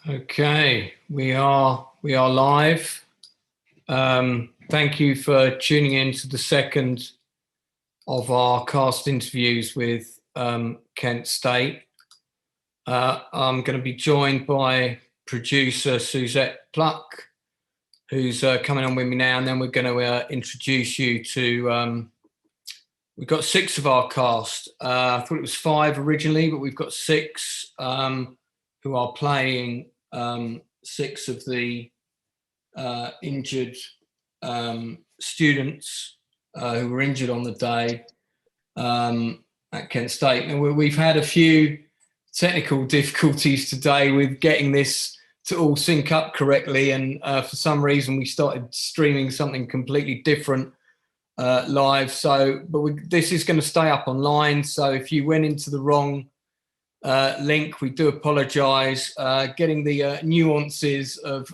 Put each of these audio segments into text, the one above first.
Okay, we are live. Thank you for tuning in to the second of our cast interviews with Kent State. I'm going to be joined by producer Suzette Pluck, who's coming on with me now, and then we're going to introduce you to. We've got 6 of our cast. I thought it was 5 originally, but we've got 6 who are playing 6 of the injured students who were injured on the day at Kent State. And we've had a few technical difficulties today with getting this to all sync up correctly, and for some reason we started streaming something completely different live. This is going to stay up online, so if you went into the wrong link, we do apologise. Getting the nuances of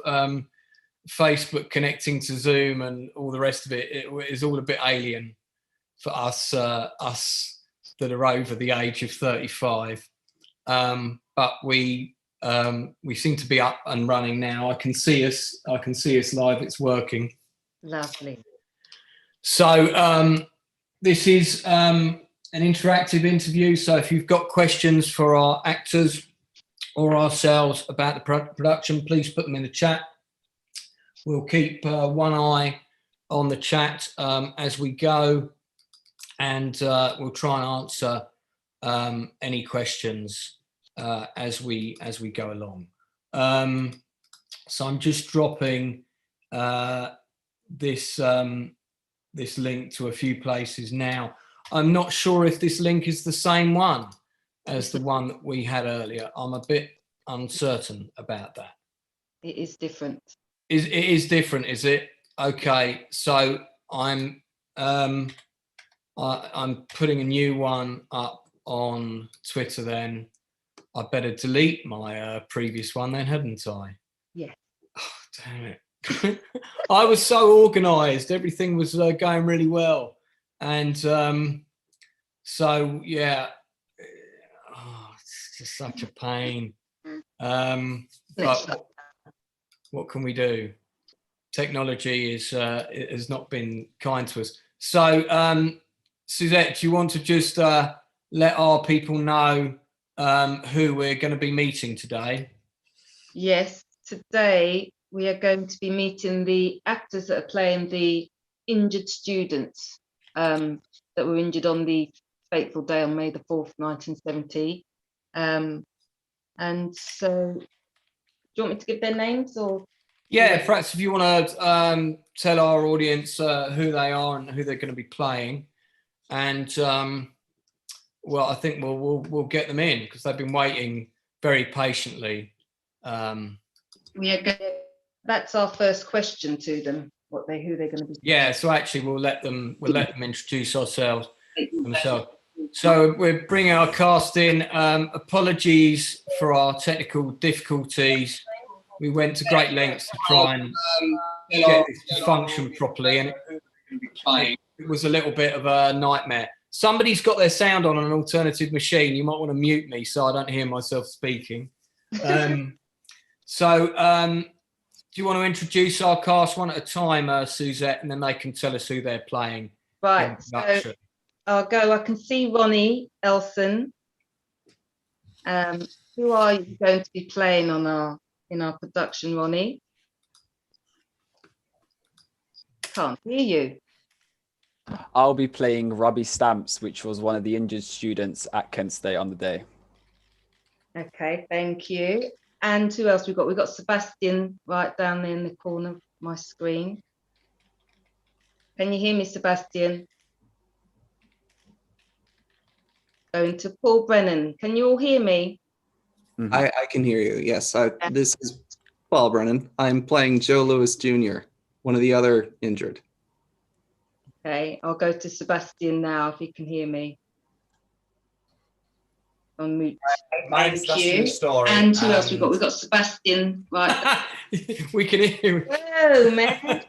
Facebook connecting to Zoom and all the rest of it is all a bit alien for us that are over the age of 35. But we seem to be up and running now. I can see us live. It's working. Lovely. So this is an interactive interview. So if you've got questions for our actors or ourselves about the production, please put them in the chat. We'll keep one eye on the chat as we go, and we'll try and answer any questions as we go along. So I'm just dropping this link to a few places now. I'm not sure if this link is the same one as the one that we had earlier. I'm a bit uncertain about that. It is different. It is different, is it? Okay, so I'm putting a new one up on Twitter then. I better delete my previous one then, hadn't I? Yeah. Oh, damn it. I was so organised. Everything was going really well. And so, yeah, it's just such a pain. But what can we do? Technology has not been kind to us. So, Suzette, do you want to just let our people know who we're going to be meeting today? Yes, today we are going to be meeting the actors that are playing the injured students that were injured on the fateful day on May the 4th, 1970. And so, do you want me to give their names or? Yeah, perhaps if you want to tell our audience who they are and who they're going to be playing, and well, I think we'll get them in because they've been waiting very patiently. That's our first question to them. Who they're going to be. Yeah, so actually we'll let them introduce themselves. So we're bringing our cast in. Apologies for our technical difficulties. We went to great lengths to try and get this to function properly, and it was a little bit of a nightmare. Somebody's got their sound on an alternative machine. You might want to mute me so I don't hear myself speaking. Do you want to introduce our cast one at a time, Suzette, and then they can tell us who they're playing? Right, so I'll go. I can see Ronni Elson. Who are you going to be playing in our production, Ronni? Can't hear you. I'll be playing Robbie Stamps, which was one of the injured students at Kent State on the day. Okay, thank you. And who else we've got? We've got Sebastian right down there in the corner of my screen. Can you hear me, Sebastian? Going to Paul Brennan. Can you all hear me? Mm-hmm. I can hear you, yes. This is Paul Brennan. I'm playing Joe Lewis Jr., one of the other injured. Okay, I'll go to Sebastian now if he can hear me. On mute. My name's Sebastian Storey. And who else we've got? We've got Sebastian, right? We can hear you. Oh, man.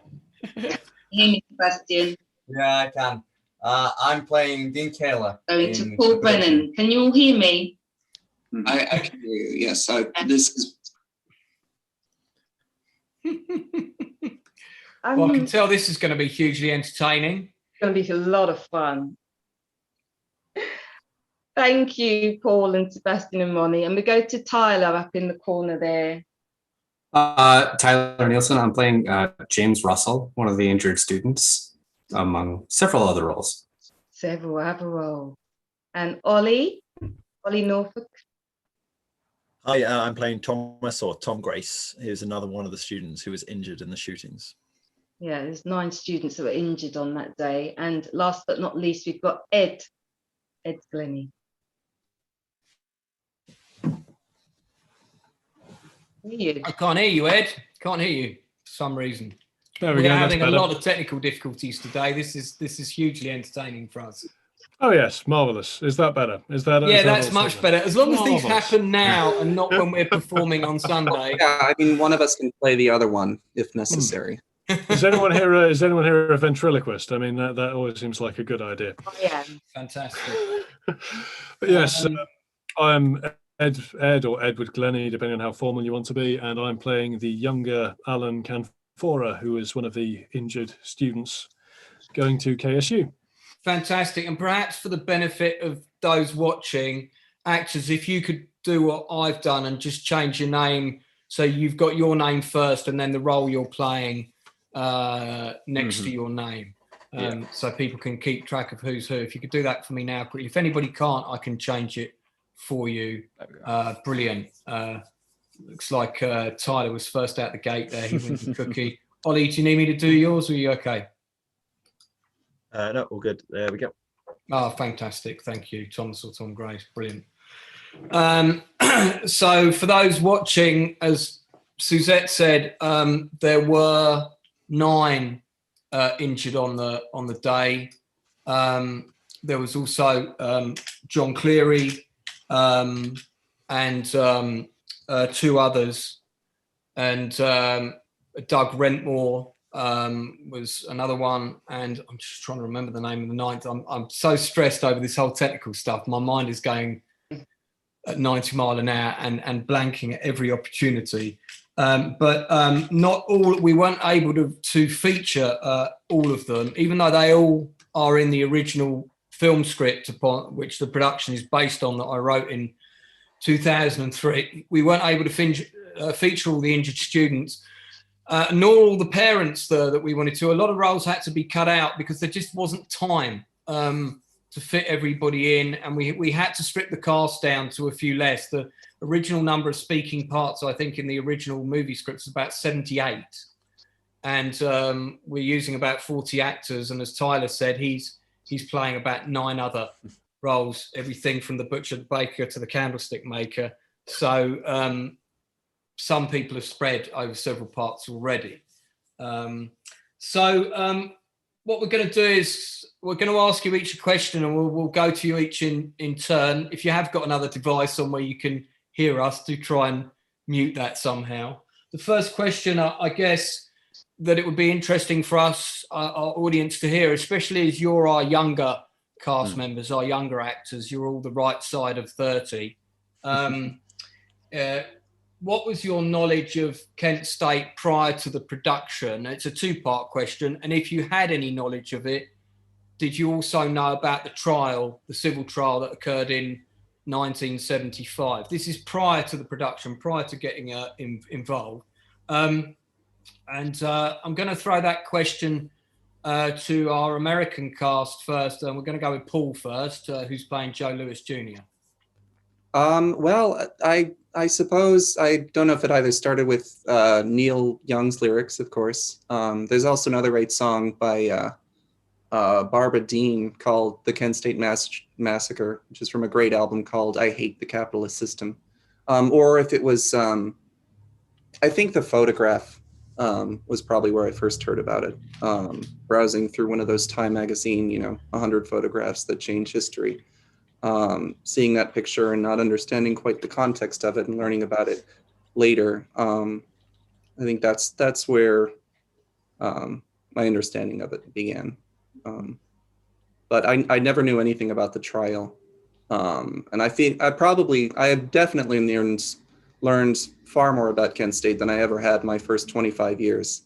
Hear me, Sebastian? Yeah, I can. I'm playing Dean Khaler. Going to Paul Brennan. Can you all hear me? I can hear you, yes. This is Well, I can tell this is going to be hugely entertaining. It's going to be a lot of fun. Thank you, Paul and Sebastian and Ronni. And we go to Tyler up in the corner there. Tyler Nielsen. I'm playing James Russell, one of the injured students, among several other roles. Several other roles. And Ollie Norfolk. Hi, I'm playing Thomas, or Tom Grace, who's another one of the students who was injured in the shootings. Yeah, there's 9 students that were injured on that day. And last but not least, we've got Ed Glennie. I can't hear you, Ed. Can't hear you for some reason. There we go. We're having a lot of technical difficulties today. This is hugely entertaining for us. Oh yes, marvelous. Is that better? Is that? Yeah, is that that's much better. As long as these Marvellous. happen now and not when we're performing on Sunday. Yeah, I mean, one of us can play the other one if necessary. Is anyone here? Is anyone here a ventriloquist? I mean, that always seems like a good idea. Yeah. Fantastic. But yes, I'm Ed or Edward Glennie, depending on how formal you want to be, and I'm playing the younger Alan Canfora, who is one of the injured students going to KSU. Fantastic. And perhaps for the benefit of those watching, actors, if you could do what I've done and just change your name so you've got your name first and then the role you're playing next to your name, so people can keep track of who's who. If you could do that for me now quickly. If anybody can't, I can change it for you. Brilliant. Looks like Tyler was first out the gate there. He wins the cookie. Ollie, do you need me to do yours or are you okay? No, all good. There we go. Oh, fantastic. Thank you, Thomas or Tom Grace. Brilliant. So for those watching, as Suzette said, there were 9 injured on the day. There was also John Cleary and 2 others. And Doug Rentmore was another one, and I'm just trying to remember the name of the 9th. I'm so stressed over this whole technical stuff. My mind is going at 90 mile an hour and blanking at every opportunity. But not all. We weren't able to feature all of them, even though they all are in the original film script upon which the production is based on that I wrote in 2003. We weren't able to feature all the injured students. Nor all the parents that we wanted to. A lot of roles had to be cut out because there just wasn't time to fit everybody in, and we had to strip the cast down to a few less. The original number of speaking parts, I think, in the original movie script is about 78, and we're using about 40 actors. And as Tyler said, he's playing about 9 other roles, everything from the butcher, the baker to the candlestick maker. So. Some people have spread over several parts already. What we're going to do is we're going to ask you each a question, and we'll go to you each in turn. If you have got another device somewhere you can hear us, do try and mute that somehow. The first question, I guess, that it would be interesting for us, our audience, to hear, especially as you're our younger cast members, our younger actors, you're all the right side of 30. What was your knowledge of Kent State prior to the production? It's a 2-part question. And if you had any knowledge of it, did you also know about the trial, the civil trial that occurred in 1975? This is prior to the production, prior to getting involved. I'm going to throw that question to our American cast first. And we're going to go with Paul first, who's playing Joe Lewis Jr. Well, I suppose, I don't know if it either started with Neil Young's lyrics, of course. There's also another great song by Barbara Dean called The Kent State Massacre, which is from a great album called I Hate the Capitalist System. Or if it was, I think The Photograph was probably where I first heard about it. Browsing through one of those Time magazine, 100 photographs that change history. Seeing that picture and not understanding quite the context of it and learning about it later. I think that's where my understanding of it began. But I never knew anything about the trial. And I have definitely learned learned far more about Kent State than I ever had my first 25 years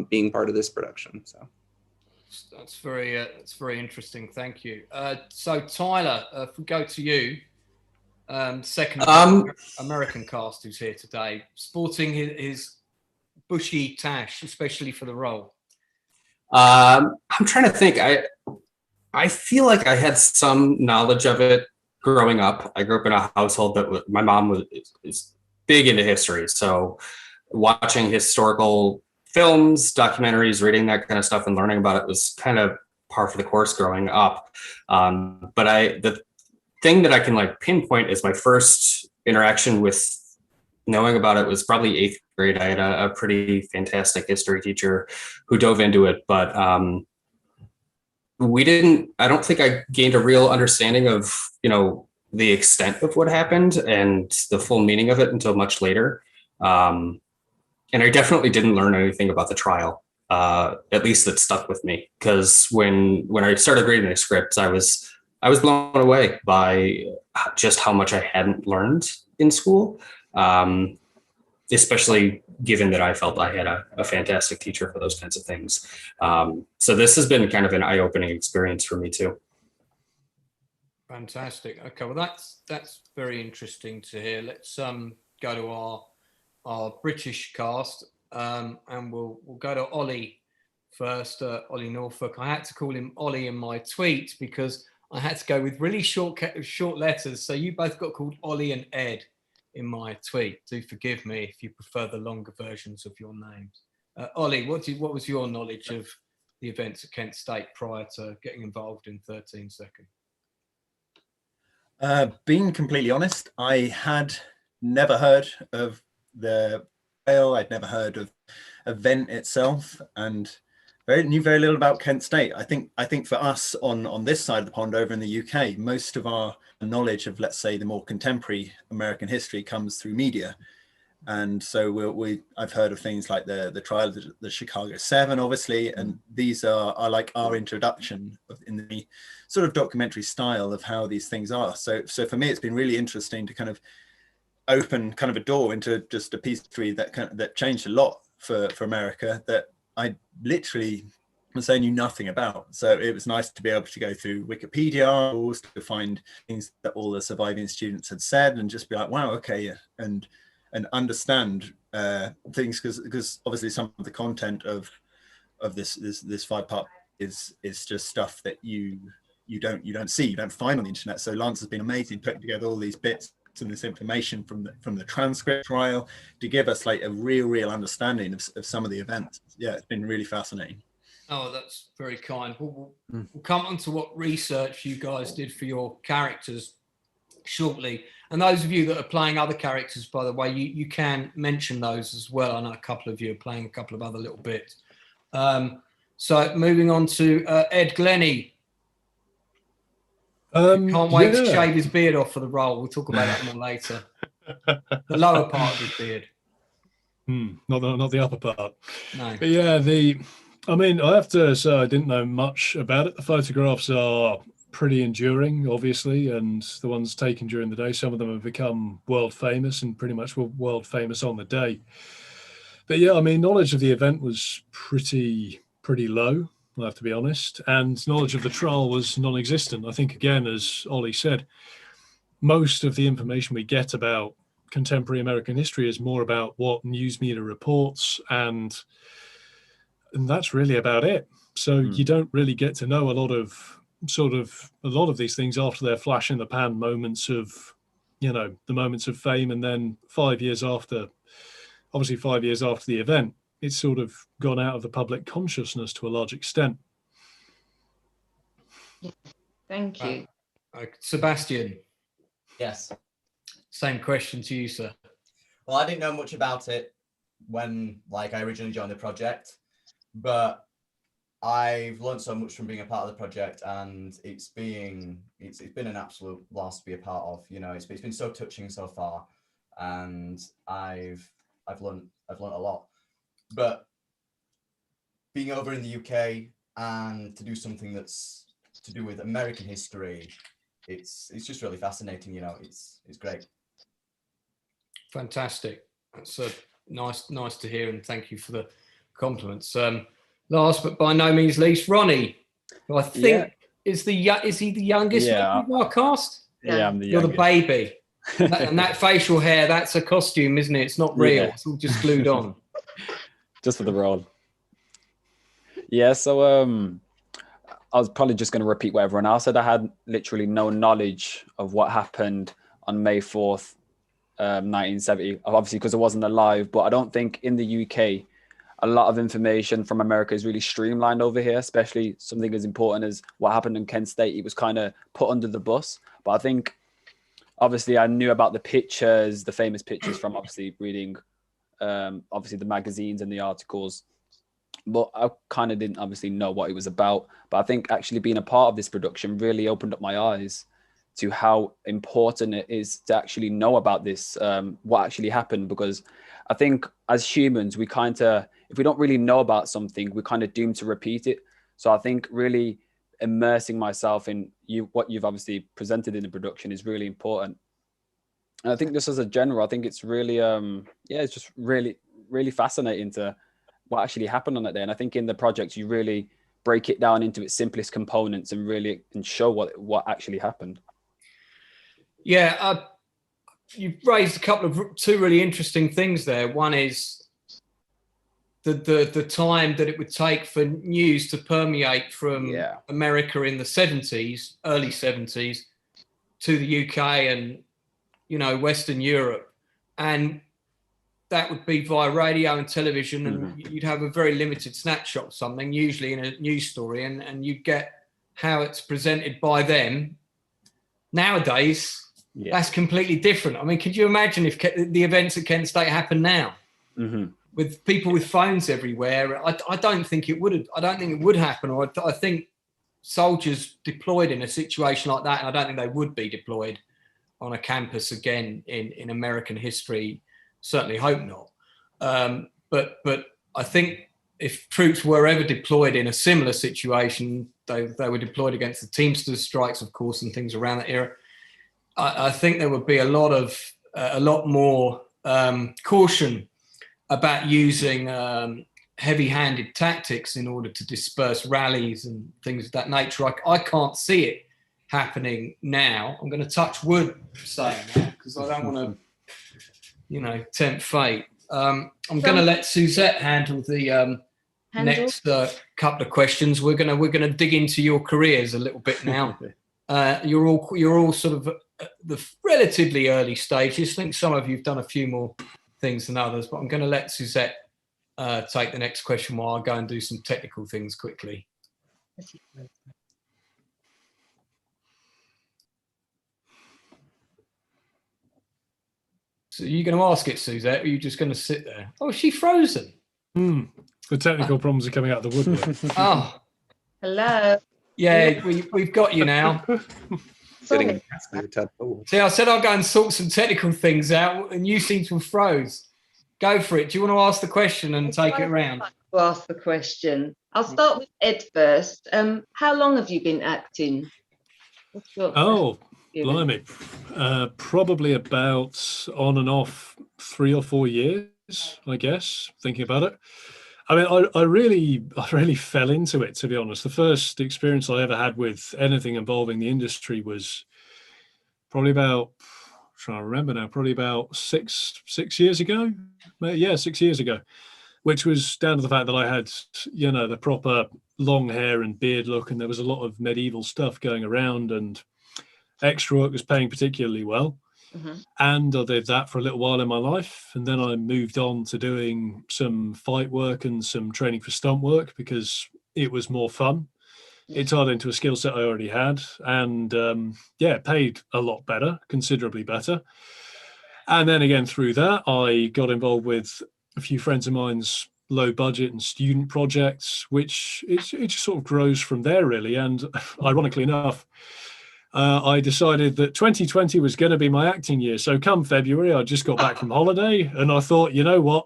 being part of this production. So that's very interesting. Thank you. So Tyler, if we go to you, second American cast who's here today, sporting his bushy tash, especially for the role. I'm trying to think. I feel like I had some knowledge of it growing up. I grew up in a household that my mom is big into history, so watching historical films, documentaries, reading that kind of stuff, and learning about it was kind of par for the course growing up. But the thing that I can like pinpoint is my first interaction with knowing about it was probably 8th grade. I had a pretty fantastic history teacher who dove into it, but I don't think I gained a real understanding of, the extent of what happened and the full meaning of it until much later. And I definitely didn't learn anything about the trial, at least that stuck with me. Because when I started reading the scripts, I was blown away by just how much I hadn't learned in school, especially given that I felt I had a fantastic teacher for those kinds of things. So this has been kind of an eye-opening experience for me too. Fantastic. Okay, well that's very interesting to hear. Let's go to our British cast, and we'll go to Ollie first. Ollie Norfolk. I had to call him Ollie in my tweet because I had to go with really short letters. So you both got called Ollie and Ed in my tweet. Do forgive me if you prefer the longer versions of your names. Ollie, what was your knowledge of the events at Kent State prior to getting involved in 13 Seconds? Being completely honest, I had never heard of the trail. I'd never heard of event itself, and knew very little about Kent State. I think for us on this side of the pond over in the UK, most of our knowledge of, let's say, the more contemporary American history comes through media. And so I've heard of things like the trial of the Chicago 7, obviously, and these are like our introduction in the sort of documentary style of how these things are. So for me, it's been really interesting to kind of open kind of a door into just a piece of history that changed a lot for America that I literally knew nothing about. So it was nice to be able to go through Wikipedia to find things that all the surviving students had said and just be like, wow, okay, and understand things, because obviously some of the content of this 5-part is just stuff that you don't see, you don't find on the internet. So Lance has been amazing putting together all these bits and this information from the transcript trial to give us like a real understanding of some of the events. Yeah, it's been really fascinating. Oh, that's very kind. We'll come on to what research you guys did for your characters shortly. And those of you that are playing other characters, by the way, you can mention those as well. I know a couple of you are playing a couple of other little bits. So moving on to Ed Glennie. Can't wait to shave his beard off for the role. We'll talk about that more later. The lower part of his beard. Not the upper part. No. But yeah, I have to say I didn't know much about it. The photographs are pretty enduring, obviously, and the ones taken during the day, some of them have become world famous and pretty much were world famous on the day. But yeah, knowledge of the event was pretty low, I have to be honest, and knowledge of the trial was non-existent. I think, again, as Ollie said, most of the information we get about contemporary American history is more about what news media reports, and that's really about it. So you don't really get to know a lot of these things after their flash in the pan moments of, the moments of fame, and then 5 years after the event, it's sort of gone out of the public consciousness to a large extent. Thank you. Sebastian. Yes. Same question to you, sir. Well, I didn't know much about it when I originally joined the project, but I've learned so much from being a part of the project, and it's been an absolute blast to be a part of. It's been so touching so far, and I've learned a lot. But being over in the UK and to do something that's to do with American history, it's just really fascinating. It's great. Fantastic. That's nice to hear, and thank you for the compliments. Last but by no means least, Ronni, who I think is he the youngest member of our cast? Yeah, I'm the You're youngest. the baby. And that facial hair, that's a costume, isn't it? It's not real. Yeah. It's all just glued on. Just for the role. Yeah, so I was probably just going to repeat what everyone else said. I had literally no knowledge of what happened on May 4th, 1970, obviously because I wasn't alive, but I don't think in the UK, a lot of information from America is really streamlined over here, especially something as important as what happened in Kent State. It was kind of put under the bus. But I think, obviously, I knew about the pictures, the famous pictures from obviously reading, obviously the magazines and the articles. But I kind of didn't obviously know what it was about. But I think actually being a part of this production really opened up my eyes to how important it is to actually know about this, what actually happened. Because I think as humans, we kind of, if we don't really know about something, we're kind of doomed to repeat it. So I think really immersing myself in what you've obviously presented in the production is really important. And I think just as a general, I think it's really, it's just really, really fascinating to what actually happened on that day. And I think in the project, you really break it down into its simplest components and really and show what actually happened. Yeah, you've raised two really interesting things there. One is the time that it would take for news to permeate from America in the 70s, early 70s, to the UK and, Western Europe. And that would be via radio and television, and you'd have a very limited snapshot of something, usually in a news story, and you'd get how it's presented by them. Nowadays, that's completely different. I mean, could you imagine if the events at Kent State happened now? With people with phones everywhere? I don't think it would. I don't think it would happen. Or I think soldiers deployed in a situation like that, and I don't think they would be deployed on a campus again in American history. Certainly hope not. But I think if troops were ever deployed in a similar situation, they were deployed against the Teamsters strikes, of course, and things around that era. I think there would be a lot more caution about using heavy-handed tactics in order to disperse rallies and things of that nature. I can't see it happening now. I'm going to touch wood saying that because I don't want to, tempt fate. I'm going to let Suzette handle the next couple of questions. We're going to dig into your careers a little bit now. You're all sort of at the relatively early stages. I think some of you've done a few more things than others, but I'm going to let Suzette take the next question while I go and do some technical things quickly. So you're going to ask it, Suzette, or are you just going to sit there? Oh, is she frozen? The technical problems are coming out of the woodwork. Oh. Hello. Yeah, we've got you now. Sorry. See, I said I'll go and sort some technical things out, and you seem to have froze. Go for it. Do you want to ask the question and take it around? To ask the question. I'll start with Ed first. How long have you been acting? Blimey. Probably about on and off 3 or 4 years, I guess, thinking about it. I mean, I really fell into it, to be honest. The first experience I ever had with anything involving the industry was probably about, I'm trying to remember now, probably about six years ago. Yeah, 6 years ago, which was down to the fact that I had, the proper long hair and beard look, and there was a lot of medieval stuff going around, and extra work was paying particularly well. And I did that for a little while in my life, and then I moved on to doing some fight work and some training for stunt work because it was more fun. It tied into a skill set I already had, and it paid a lot better, considerably better. And then again through that, I got involved with a few friends of mine's low budget and student projects, which it just sort of grows from there, really. And ironically enough, I decided that 2020 was going to be my acting year. So come February, I just got back from holiday, and I thought, you know what?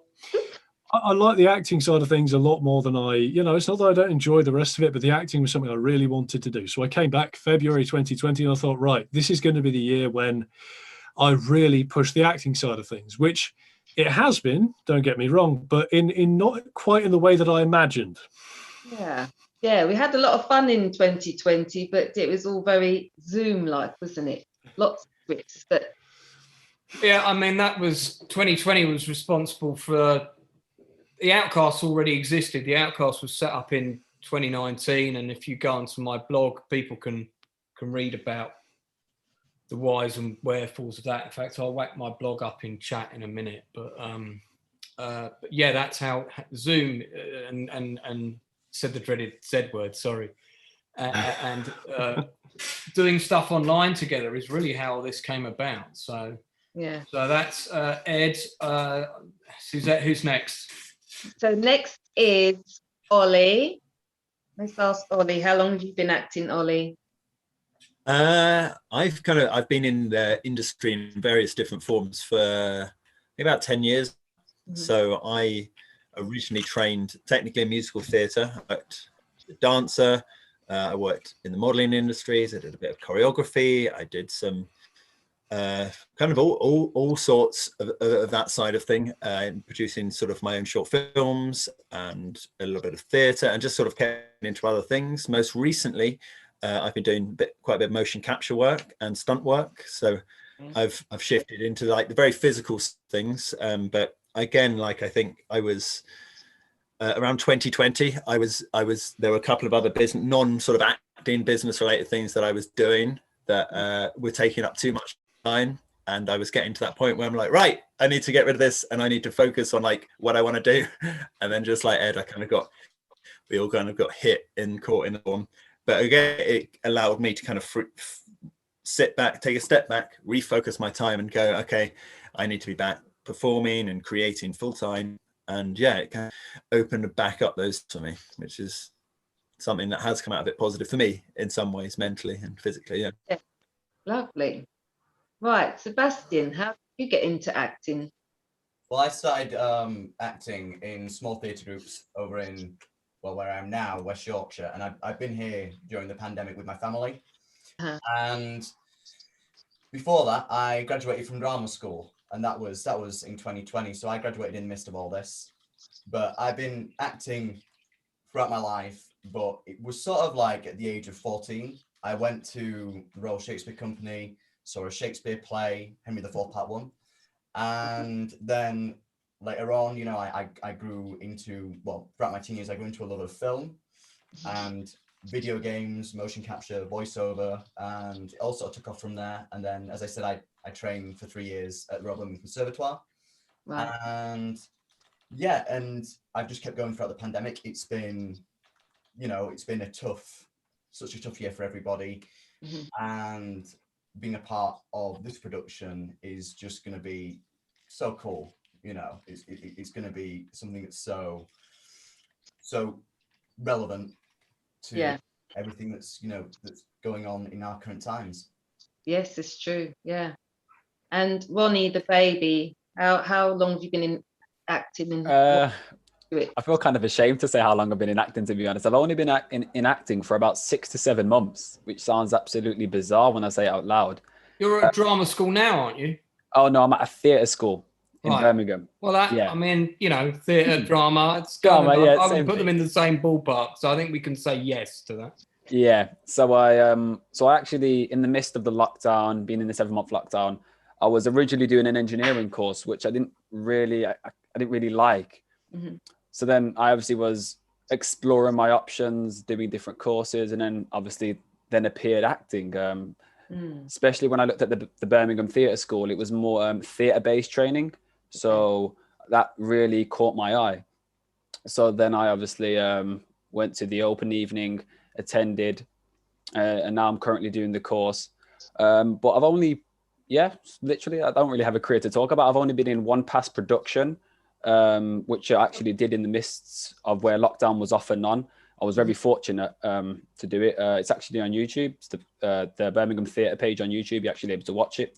I like the acting side of things a lot more than it's not that I don't enjoy the rest of it, but the acting was something I really wanted to do. So I came back February 2020, and I thought, right, this is going to be the year when I really pushed the acting side of things, which it has been, don't get me wrong, but in not quite in the way that I imagined. Yeah, we had a lot of fun in 2020, but it was all very Zoom-like, wasn't it? Lots of scripts, but Yeah, I mean, that was 2020 was responsible for the Outcast already existed. The Outcast was set up in 2019, and if you go onto my blog, people can read about the whys and wherefores of that. In fact, I'll whack my blog up in chat in a minute. But yeah, that's how Zoom and said the dreaded Z word. Sorry, and doing stuff online together is really how this came about. So yeah. So that's Ed. Suzette, who's next? So next is Ollie. Let's ask Ollie, how long have you been acting, Ollie? I've been in the industry in various different forms for about 10 years. So I originally trained technically in musical theatre. I worked as a dancer. I worked in the modelling industries. I did a bit of choreography. I did some kind of all sorts of that side of thing, producing sort of my own short films and a little bit of theatre, and just sort of getting into other things. Most recently, I've been doing quite a bit of motion capture work and stunt work. So I've shifted into like the very physical things. But again, like I think I was around 2020, there were a couple of other business, non sort of acting business related things that I was doing that were taking up too much time, and I was getting to that point where I'm like, right, I need to get rid of this and I need to focus on like what I want to do. And then just like Ed, we all kind of got caught in the storm. But again, it allowed me to kind of sit back, take a step back, refocus my time and go, okay, I need to be back performing and creating full time. And yeah, it kind of opened back up those for me, which is something that has come out a bit positive for me in some ways, mentally and physically. Yeah. Lovely. Right, Sebastian, how did you get into acting? Well, I started acting in small theatre groups over in, well, where I am now, West Yorkshire, and I've been here during the pandemic with my family. And before that, I graduated from drama school, and that was in 2020. So I graduated in the midst of all this, but I've been acting throughout my life. But it was sort of like at the age of 14, I went to the Royal Shakespeare Company, saw a Shakespeare play, Henry IV Part 1. And then later on, you know, I grew into, well, throughout my teen years, I grew into a lot of film and video games, motion capture, voiceover, and it all sort of took off from there. And then, as I said, I trained for 3 years at the Royal Conservatoire. Right. And yeah, and I've just kept going throughout the pandemic. It's been, you know, it's been such a tough year for everybody. And being a part of this production is just going to be so cool. You know, it's going to be something that's so relevant to everything that's, you know, that's going on in our current times. Yes, it's true. Yeah. And Ronni, the baby, how long have you been in acting? I feel kind of ashamed to say how long I've been in acting, to be honest. I've only been in acting for about 6 to 7 months, which sounds absolutely bizarre when I say it out loud. You're at drama school now, aren't you? Oh, no, I'm at a theatre school in Birmingham. Well, I mean, you know, theatre, drama, it's kind of, I would put them in the same ballpark. So I think we can say yes to that. Yeah. So I actually, in the midst of the lockdown, being in the 7-month lockdown, I was originally doing an engineering course, which I didn't really like. So then I obviously was exploring my options, doing different courses, and then obviously appeared acting. Especially when I looked at the Birmingham Theatre School, it was more theatre-based training. So that really caught my eye. So then I obviously went to the open evening, attended, and now I'm currently doing the course. But I've only, literally, I don't really have a career to talk about. I've only been in one past production, which I actually did in the midst of where lockdown was off and on. I was very fortunate to do it. It's actually on YouTube. It's the Birmingham Theatre page on YouTube. You're actually able to watch it.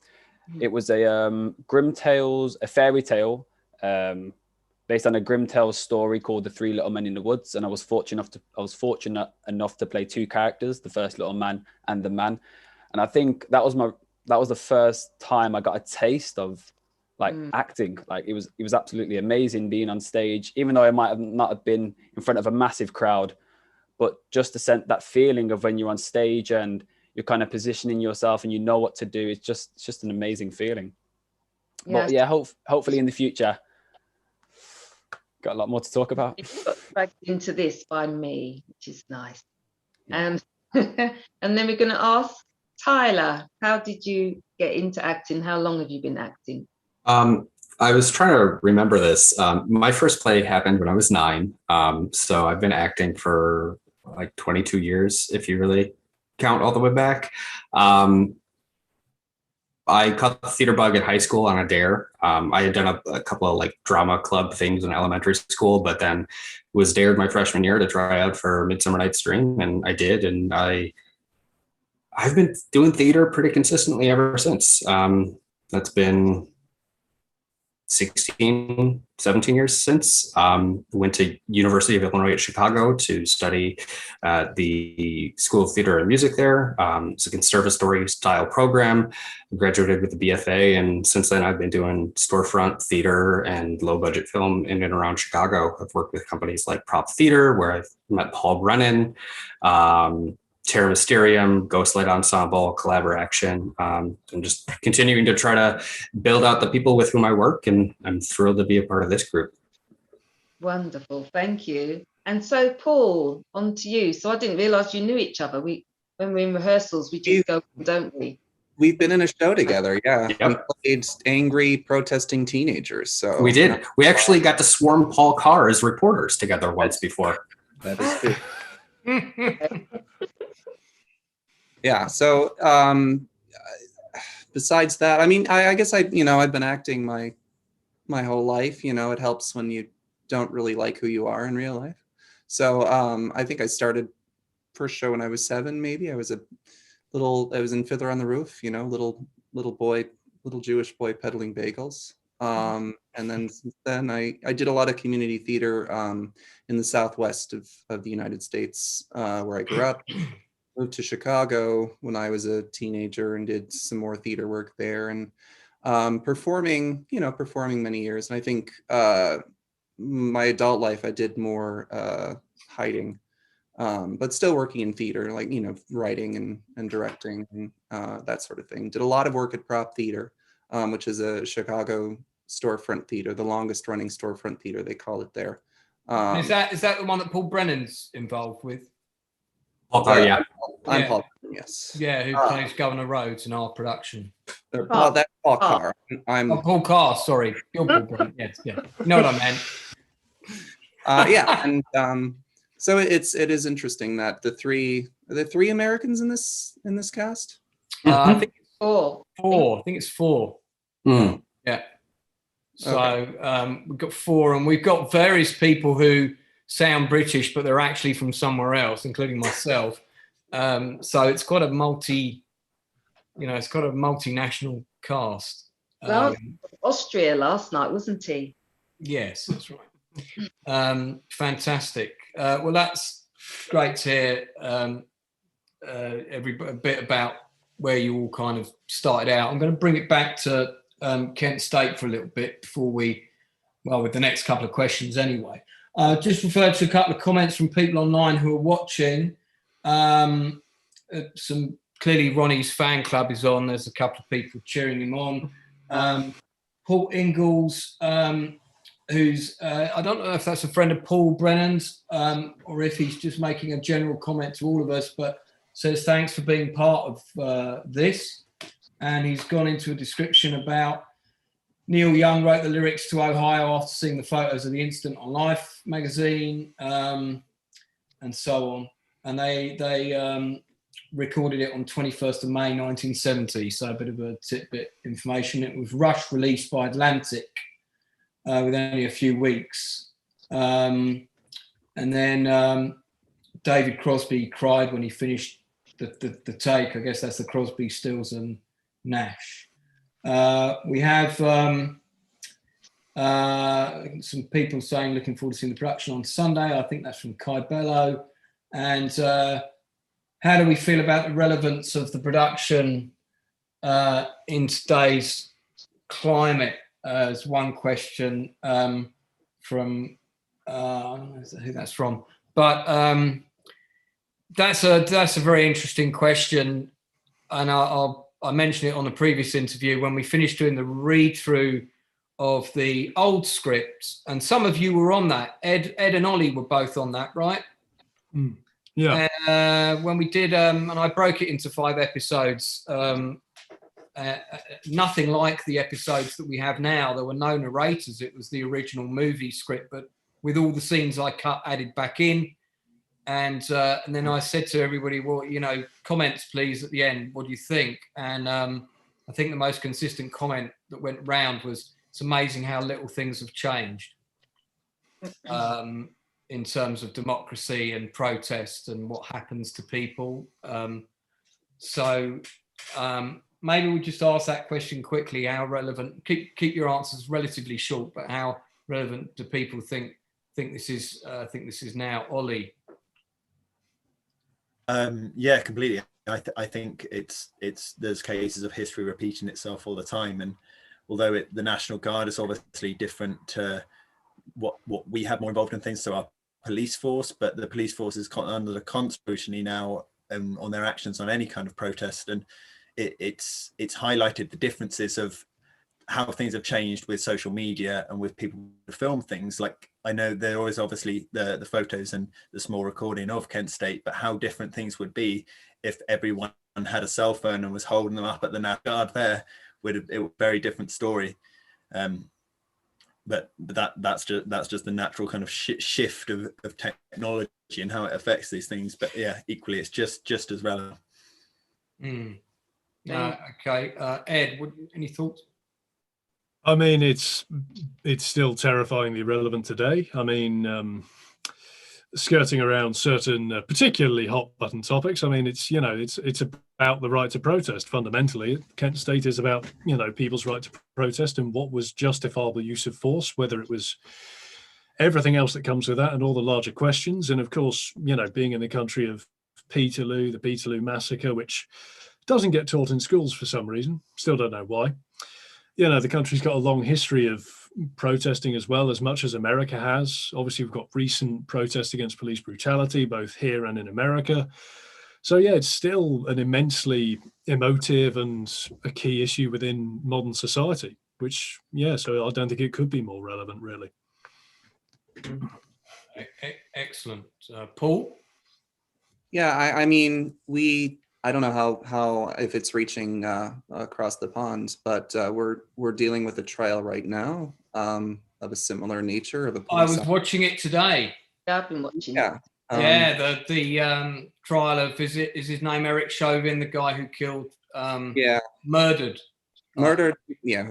It was a Grimm Tales, a fairy tale based on a Grimm Tales story called The Three Little Men in the Woods. And I was fortunate enough to play 2 characters, the first little man and the man. And I think that was that was the first time I got a taste of like acting. Like it was absolutely amazing being on stage, even though I might have not have been in front of a massive crowd, but just to sense that feeling of when you're on stage and you're kind of positioning yourself and you know what to do. It's just an amazing feeling. Yes. But yeah, hopefully in the future, got a lot more to talk about. You got dragged into this by me, which is nice. And then we're going to ask Tyler, how did you get into acting? How long have you been acting? I was trying to remember this. My first play happened when I was 9. So I've been acting for like 22 years, if you really count all the way back. I caught the theater bug in high school on a dare. I had done a couple of like drama club things in elementary school, but then was dared my freshman year to try out for Midsummer Night's Dream, and I did, and I've been doing theater pretty consistently ever since. That's been 16, 17 years since. Went to University of Illinois at Chicago to study at the School of Theater and Music there. It's a conservatory style program. Graduated with a BFA, and since then I've been doing storefront theater and low budget film in and around Chicago. I've worked with companies like Prop Theater, where I've met Paul Brennan, Terra Mysterium, Ghostlight Ensemble, Collaboration. I'm just continuing to try to build out the people with whom I work, and I'm thrilled to be a part of this group. Wonderful, thank you. And so, Paul, on to you. So I didn't realise you knew each other. When we're in rehearsals, we just go, don't we? We've been in a show together, yeah. Yep. We played angry protesting teenagers. So We did. We actually got to swarm Paul Carr as reporters together once before. that is true. Yeah. So besides that, I mean, I guess I've been acting my whole life. It helps when you don't really like who you are in real life. So I think I started first show when I was 7, maybe. I was in Fiddler on the Roof, little Jewish boy peddling bagels. And then since then I did a lot of community theater in the Southwest of the United States, where I grew up. Moved to Chicago when I was a teenager and did some more theater work there, and performing many years. And I think my adult life I did more hiding, but still working in theater, like writing and directing and that sort of thing. Did a lot of work at Prop Theater, which is a Chicago storefront theater, the longest running storefront theater, they call it there. Is that the one that Paul Brennan's involved with? Yeah. I'm Paul, yes. Yeah, who plays Governor Rhodes in our production. That's Paul Carr. I'm Paul Carr, sorry. You're Paul Brennan. Yes, yeah. You know what I meant. Yeah, and so it is interesting that are there 3 Americans in this cast? I think it's 4. 4. I think it's 4. Mm. Yeah. So we've got 4, and we've got various people who sound British, but they're actually from somewhere else, including myself. So it's quite a multinational cast. Well, Austria last night, wasn't he? Yes, that's right. Fantastic. Well, that's great to hear a bit about where you all kind of started out. I'm going to bring it back to Kent State for a little bit before with the next couple of questions anyway. Just referred to a couple of comments from people online who are watching. Some clearly Ronnie's fan club is on. There's a couple of people cheering him on. Paul Ingalls, who's I don't know if that's a friend of Paul Brennan's or if he's just making a general comment to all of us, but says thanks for being part of this. And he's gone into a description about Neil Young wrote the lyrics to Ohio after seeing the photos of the incident on Life magazine, and so on. And they recorded it on 21st of May 1970, so a bit of a tidbit information. It was rush released by Atlantic with only a few weeks. And then David Crosby cried when he finished the take. I guess that's the Crosby, Stills and Nash. We have some people saying looking forward to seeing the production on Sunday. I think that's from Kai Bello. And how do we feel about the relevance of the production in today's climate? As one question from I don't know who that's from, but that's a very interesting question, and I mentioned it on the previous interview when we finished doing the read through of the old scripts, and some of you were on that. Ed and Ollie were both on that, right? Mm. Yeah. And when we did, and I broke it into 5 episodes. Nothing like the episodes that we have now. There were no narrators. It was the original movie script, but with all the scenes I cut, added back in. And then I said to everybody, well, comments, please, at the end. What do you think? And I think the most consistent comment that went round was, it's amazing how little things have changed in terms of democracy and protest and what happens to people. Maybe we just ask that question quickly. How relevant? Keep your answers relatively short, but how relevant do people think this is? Think this is now, Ollie? Yeah, completely. I think there's cases of history repeating itself all the time, and although the National Guard is obviously different to what we have more involved in things, so our police force, but the police force is under the constant scrutiny now on their actions on any kind of protest, and it's highlighted the differences of how things have changed with social media and with people who film things. Like, I know there is obviously the photos and the small recording of Kent State, but how different things would be if everyone had a cell phone and was holding them up at the National Guard there, it would a very different story. But that's just the natural kind of shift of technology and how it affects these things. But yeah, equally, it's just as relevant. Okay, Ed, any thoughts? I mean, it's still terrifyingly relevant today. I mean, skirting around certain particularly hot button topics. I mean, it's about the right to protest fundamentally. Kent State is about people's right to protest and what was justifiable use of force, whether it was everything else that comes with that and all the larger questions. And of course, being in the country of Peterloo, the Peterloo massacre, which doesn't get taught in schools for some reason. Still don't know why. The country's got a long history of protesting as well, as much as America has. Obviously, we've got recent protests against police brutality, both here and in America. So yeah, it's still an immensely emotive and a key issue within modern society, which, so I don't think it could be more relevant, really. Excellent. Paul? Yeah, I mean, I don't know how if it's reaching across the pond, but we're dealing with a trial right now of a similar nature of a police. I was watching it today. Yeah, I've been watching. Yeah. The trial of is his name Eric Chauvin, the guy who killed murdered who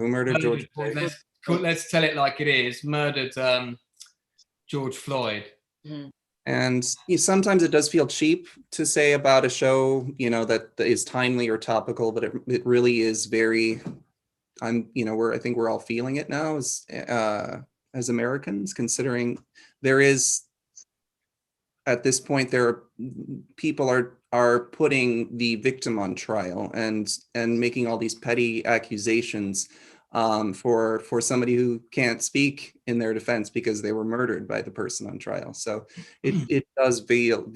murdered George Floyd. Let's tell it like it is. Murdered George Floyd. Mm-hmm. And sometimes it does feel cheap to say about a show, that is timely or topical, but it really is very. I think we're all feeling it now as Americans, considering there is. At this point, people are putting the victim on trial and making all these petty accusations for somebody who can't speak in their defense because they were murdered by the person on trial. So it does feel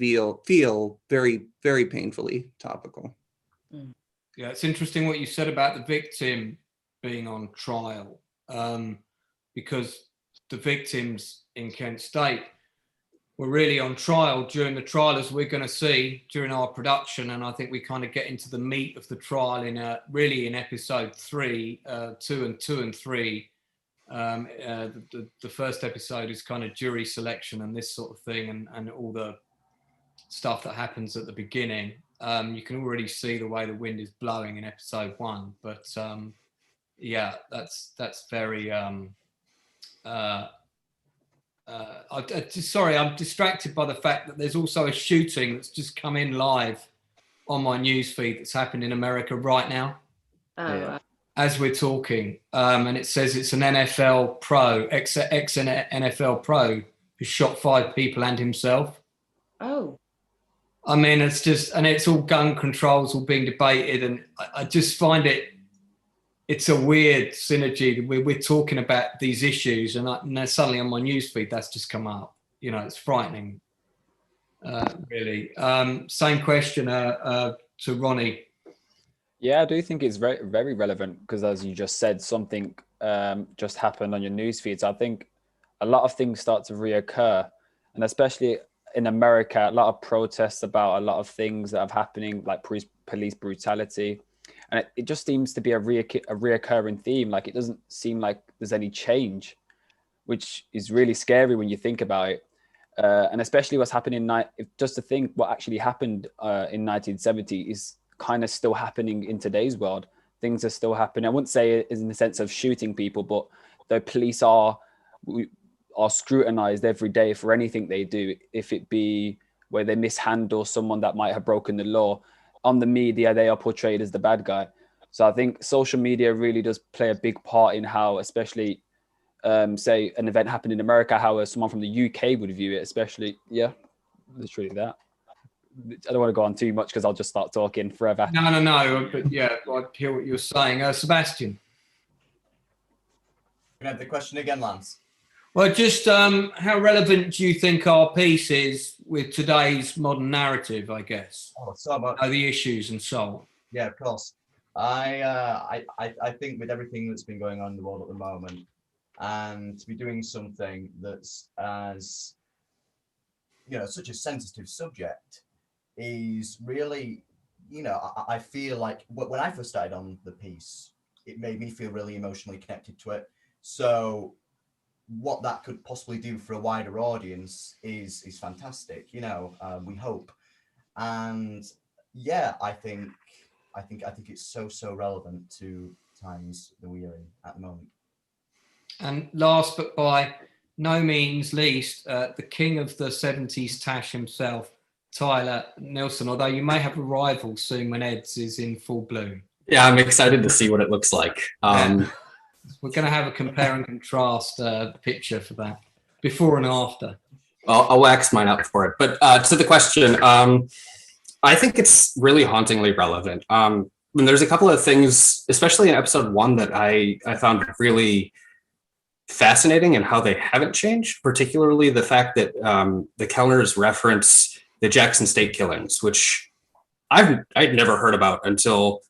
very, very painfully topical. Yeah, it's interesting what you said about the victim being on trial, because the victims in Kent State were really on trial during the trial, as we're going to see during our production. And I think we kind of get into the meat of the trial in episode 3, 2 and 3. The first episode is kind of jury selection and this sort of thing, and all the stuff that happens at the beginning. You can already see the way the wind is blowing in episode 1, but that's very. I'm distracted by the fact that there's also a shooting that's just come in live on my newsfeed that's happened in America right now. As we're talking, and it says it's an NFL pro, ex-NFL pro, who shot 5 people and himself. Oh. I mean, it's just, and it's all gun controls all being debated, and I just find it's a weird synergy. We're talking about these issues, and suddenly on my newsfeed that's just come up. You know, it's frightening, really. Same question to Ronni. Yeah, I do think it's very, very relevant because, as you just said, something just happened on your news feeds. I think a lot of things start to reoccur, and especially in America, a lot of protests about a lot of things that are happening, like police brutality, and it just seems to be a reoccurring theme. Like, it doesn't seem like there's any change, which is really scary when you think about it. And especially what's happening just to think what actually happened in 1970 is kind of still happening in today's world. Things are still happening. I wouldn't say it in the sense of shooting people, but the police are scrutinized every day for anything they do, if it be where they mishandle someone that might have broken the law. On the media, they are portrayed as the bad guy. So I think social media really does play a big part in how, especially say an event happened in America, how someone from the UK would view it, especially. Yeah, literally that. I don't want to go on too much because I'll just start talking forever. No, but yeah, I hear what you're saying. Sebastian. Can I have the question again, Lance? Well, just how relevant do you think our piece is with today's modern narrative, I guess? Oh, so much. The issues and so on. Yeah, of course. I think with everything that's been going on in the world at the moment, and to be doing something that's as, you know, such a sensitive subject is really, you know, I feel like when I first started on the piece, it made me feel really emotionally connected to it. So what that could possibly do for a wider audience is fantastic, you know, we hope. And yeah, I think it's so relevant to times that we are in at the moment. And last but by no means least, the king of the 70s Tash himself, Tyler Nielsen, although you may have a rival soon when Ed's is in full bloom. Yeah, I'm excited to see what it looks like. We're going to have a compare and contrast picture for that, before and after. I'll wax mine up for it. But to the question, I think it's really hauntingly relevant. There's a couple of things, especially in episode 1, that I found really fascinating in how they haven't changed, particularly the fact that the Kellners reference the Jackson State killings, which I'd never heard about until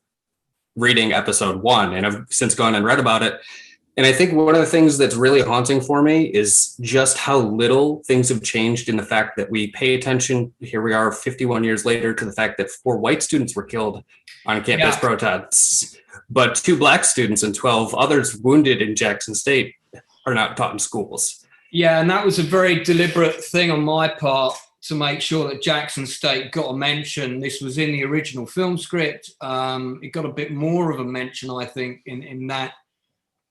reading episode 1, and I've since gone and read about it. And I think one of the things that's really haunting for me is just how little things have changed in the fact that we pay attention. Here we are 51 years later to the fact that 4 white students were killed on campus protests, but 2 black students and 12 others wounded in Jackson State are not taught in schools. Yeah, and that was a very deliberate thing on my part to make sure that Jackson State got a mention. This was in the original film script. It got a bit more of a mention, I think, in that.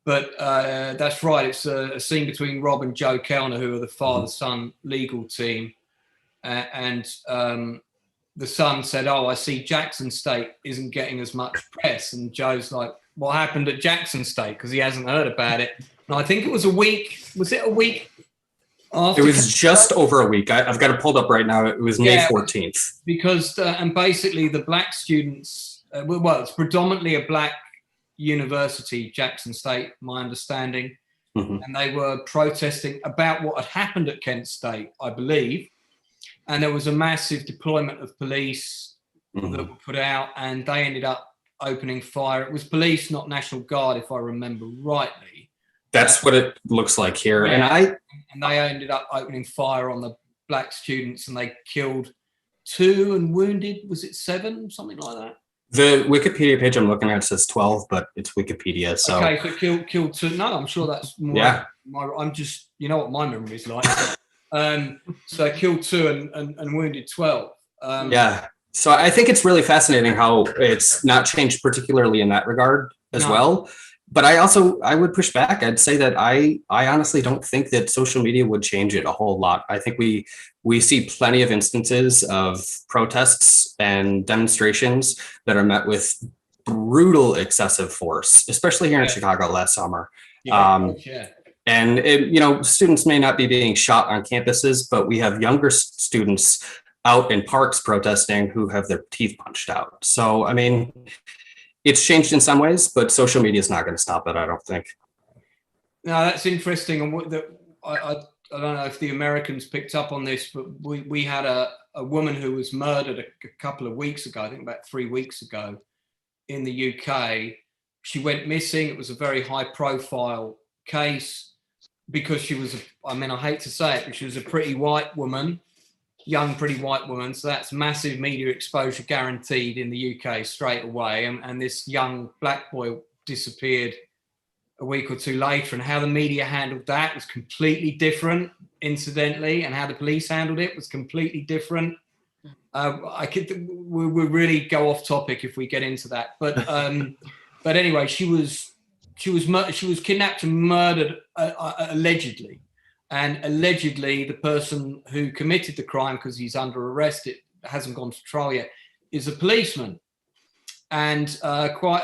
But that's right. It's a scene between Rob and Joe Kellner, who are the father-son legal team. And the son said, "Oh, I see Jackson State isn't getting as much press." And Joe's like, "What happened at Jackson State?" Because he hasn't heard about it. And I think it was a week. Was it a week? It was just over a week. I've got it pulled up right now. It was May 14th. Because, and basically the black students, well, it's predominantly a black university, Jackson State, my understanding. Mm-hmm. And they were protesting about what had happened at Kent State, I believe. And there was a massive deployment of police that were put out, and they ended up opening fire. It was police, not National Guard, if I remember rightly. That's what it looks like here. Yeah. And they ended up opening fire on the black students, and they killed 2 and wounded, was it 7, something like that? The Wikipedia page I'm looking at says 12, but it's Wikipedia. So okay, so killed 2. No, I'm sure that's more. Yeah. I'm just, you know what my memory is like. So killed 2 and wounded 12. Yeah. So I think it's really fascinating how it's not changed, particularly in that regard as well. But I would push back. I'd say that I honestly don't think that social media would change it a whole lot. I think we see plenty of instances of protests and demonstrations that are met with brutal excessive force, especially here in Chicago last summer. And students may not be being shot on campuses, but we have younger students out in parks protesting who have their teeth punched out. So, I mean, it's changed in some ways, but social media is not going to stop it, I don't think. No, that's interesting. And I don't know if the Americans picked up on this, but we had a woman who was murdered a couple of weeks ago, I think about 3 weeks ago, in the UK. She went missing. It was a very high profile case because she was, I hate to say it, but she was a pretty white woman, young, pretty white woman. So that's massive media exposure guaranteed in the UK straight away. And this young black boy disappeared a week or two later, and how the media handled that was completely different, incidentally, and how the police handled it was completely different. We'll really go off topic if we get into that, but anyway, she was kidnapped and murdered allegedly, and allegedly the person who committed the crime, because he's under arrest, it hasn't gone to trial yet, is a policeman, and quite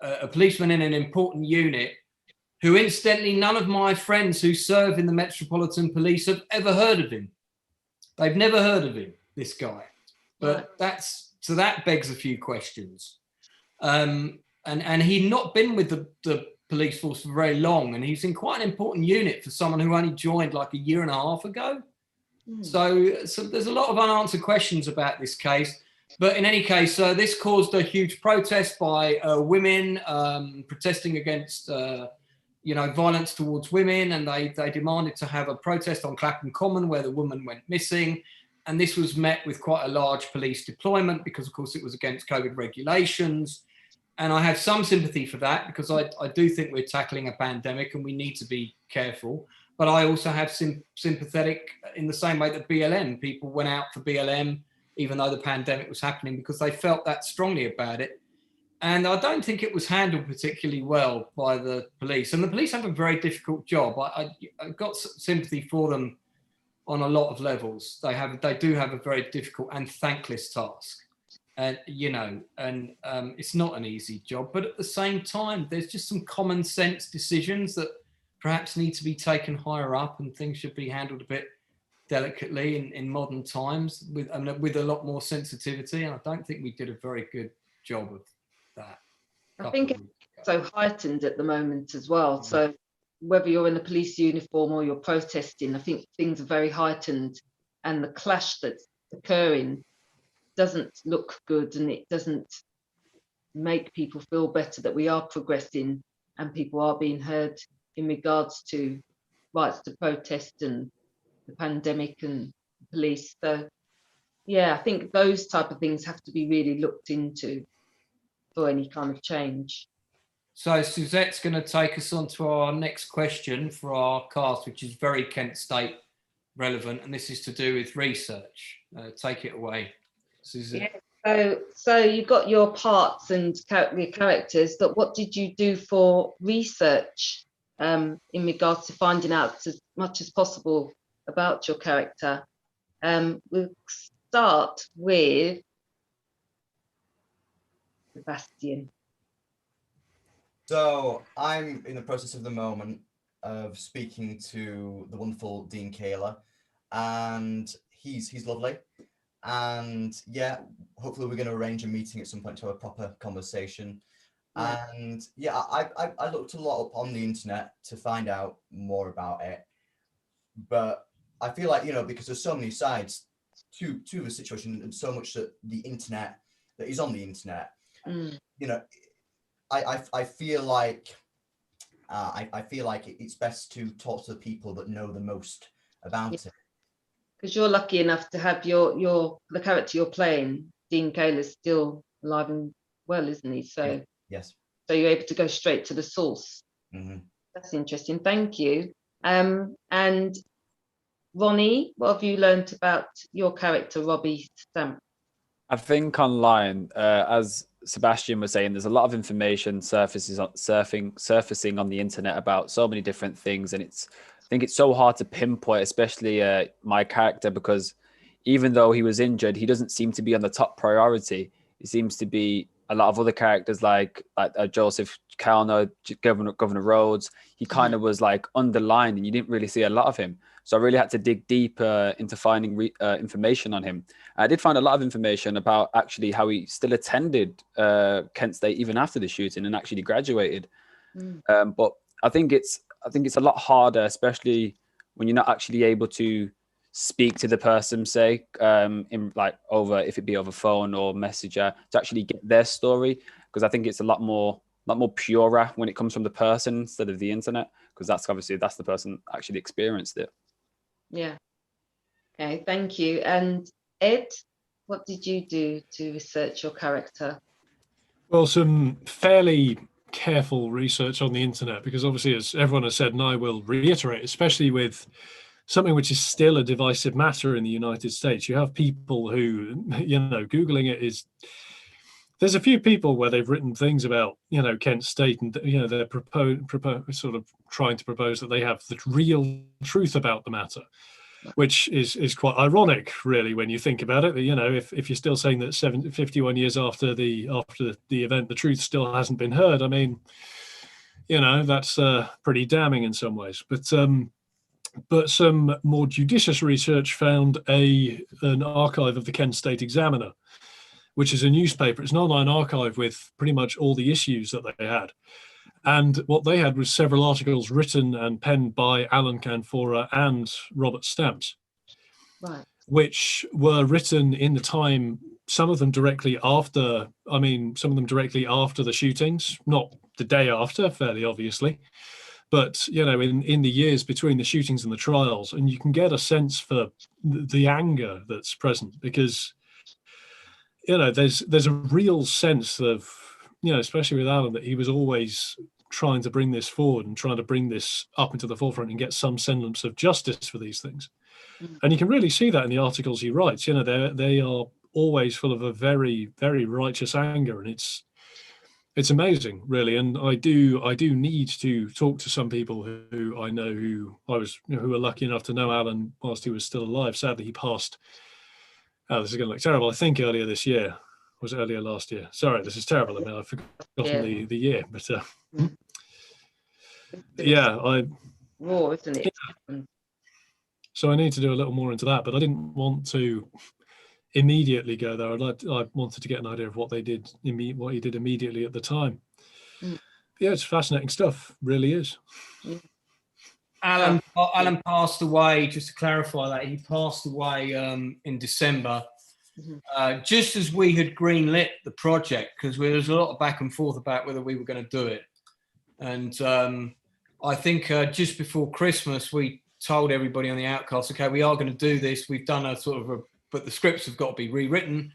a policeman in an important unit, who incidentally none of my friends who serve in the Metropolitan Police have ever heard of him. They've never heard of him, this guy. But that begs a few questions. And he'd not been with the police force for very long, and he's in quite an important unit for someone who only joined like a year and a half ago. So there's a lot of unanswered questions about this case. But in any case, this caused a huge protest by women protesting against, violence towards women, and they demanded to have a protest on Clapham Common where the woman went missing. And this was met with quite a large police deployment because, of course, it was against COVID regulations. And I have some sympathy for that because I do think we're tackling a pandemic and we need to be careful. But I also have sympathetic in the same way that BLM, people went out for BLM even though the pandemic was happening, because they felt that strongly about it. And I don't think it was handled particularly well by the police. And the police have a very difficult job. I got sympathy for them on a lot of levels. They do have a very difficult and thankless task. And, it's not an easy job. But at the same time, there's just some common sense decisions that perhaps need to be taken higher up, and things should be handled a bit delicately in modern times with a lot more sensitivity. And I don't think we did a very good job of that. I think it's so heightened at the moment as well. So whether you're in a police uniform or you're protesting, I think things are very heightened, and the clash that's occurring doesn't look good, and it doesn't make people feel better that we are progressing and people are being heard in regards to rights to protest and the pandemic and police. So yeah, I think those type of things have to be really looked into for any kind of change. So Suzette's going to take us on to our next question for our cast, which is very Kent State relevant, and this is to do with research. Take it away, Suzette. Yeah, so you got your parts and your characters, but what did you do for research in regards to finding out as much as possible about your character? We'll start with Sebastian. So I'm in the process of the moment of speaking to the wonderful Dean Khaler, and he's lovely. And yeah, hopefully we're going to arrange a meeting at some point to have a proper conversation. Yeah. And yeah, I looked a lot up on the internet to find out more about it, but I feel like, because there's so many sides to the situation and so much that the internet that is on the internet, I feel like it's best to talk to the people that know the most about it. Because you're lucky enough to have the character you're playing, Dean Khaler's still alive and well, isn't he? So yes. So you're able to go straight to the source. Mm-hmm. That's interesting. Thank you. And Ronni, what have you learned about your character, Robbie Stamps? I think online, as Sebastian was saying, there's a lot of information surfacing on the internet about so many different things, and I think it's so hard to pinpoint, especially my character, because even though he was injured, he doesn't seem to be on the top priority. It seems to be a lot of other characters like Joseph Kalner, Governor Rhodes. He kind of was like underlined, and you didn't really see a lot of him. So I really had to dig deeper into finding information on him. I did find a lot of information about actually how he still attended Kent State even after the shooting and actually graduated. But I think it's a lot harder, especially when you're not actually able to speak to the person, say, in like over, if it be over phone or messenger, to actually get their story, because I think it's a lot more purer when it comes from the person instead of the internet, because that's the person actually experienced it. Yeah. Okay, thank you. And Ed, what did you do to research your character? Well, some fairly careful research on the internet, because obviously, as everyone has said, and I will reiterate, especially with something which is still a divisive matter in the United States, you have people who, Googling it is, there's a few people where they've written things about, Kent State, and, they're sort of trying to propose that they have the real truth about the matter, which is quite ironic, really, when you think about it. If you're still saying that 51 years after the event, the truth still hasn't been heard, I mean, that's pretty damning in some ways. But some more judicious research found an archive of the Kent State Examiner, which is a newspaper. It's an online archive with pretty much all the issues that they had. And what they had was several articles written and penned by Alan Canfora and Robbie Stamps, right, which were written in the time, some of them directly after the shootings, not the day after, fairly obviously, but, in the years between the shootings and the trials. And you can get a sense for the anger that's present, because there's a real sense of, especially with Alan, that he was always trying to bring this forward and trying to bring this up into the forefront and get some semblance of justice for these things. And you can really see that in the articles he writes. They are always full of a very, very righteous anger, and it's amazing, really. And I do need to talk to some people who I know who were lucky enough to know Alan whilst he was still alive. Sadly, he passed. Oh, this is going to look terrible. I think earlier this year. Was it earlier last year? Sorry, this is terrible. I mean, I've forgotten the year. But war, isn't it? Yeah. So I need to do a little more into that. But I didn't want to immediately go there. I wanted to get an idea of what he did immediately at the time. Yeah, it's fascinating stuff. Really is. Alan passed away, just to clarify that, he passed away in December, just as we had greenlit the project, because there was a lot of back and forth about whether we were going to do it. And I think just before Christmas, we told everybody on the Outcast, okay, we are going to do this. We've done but the scripts have got to be rewritten.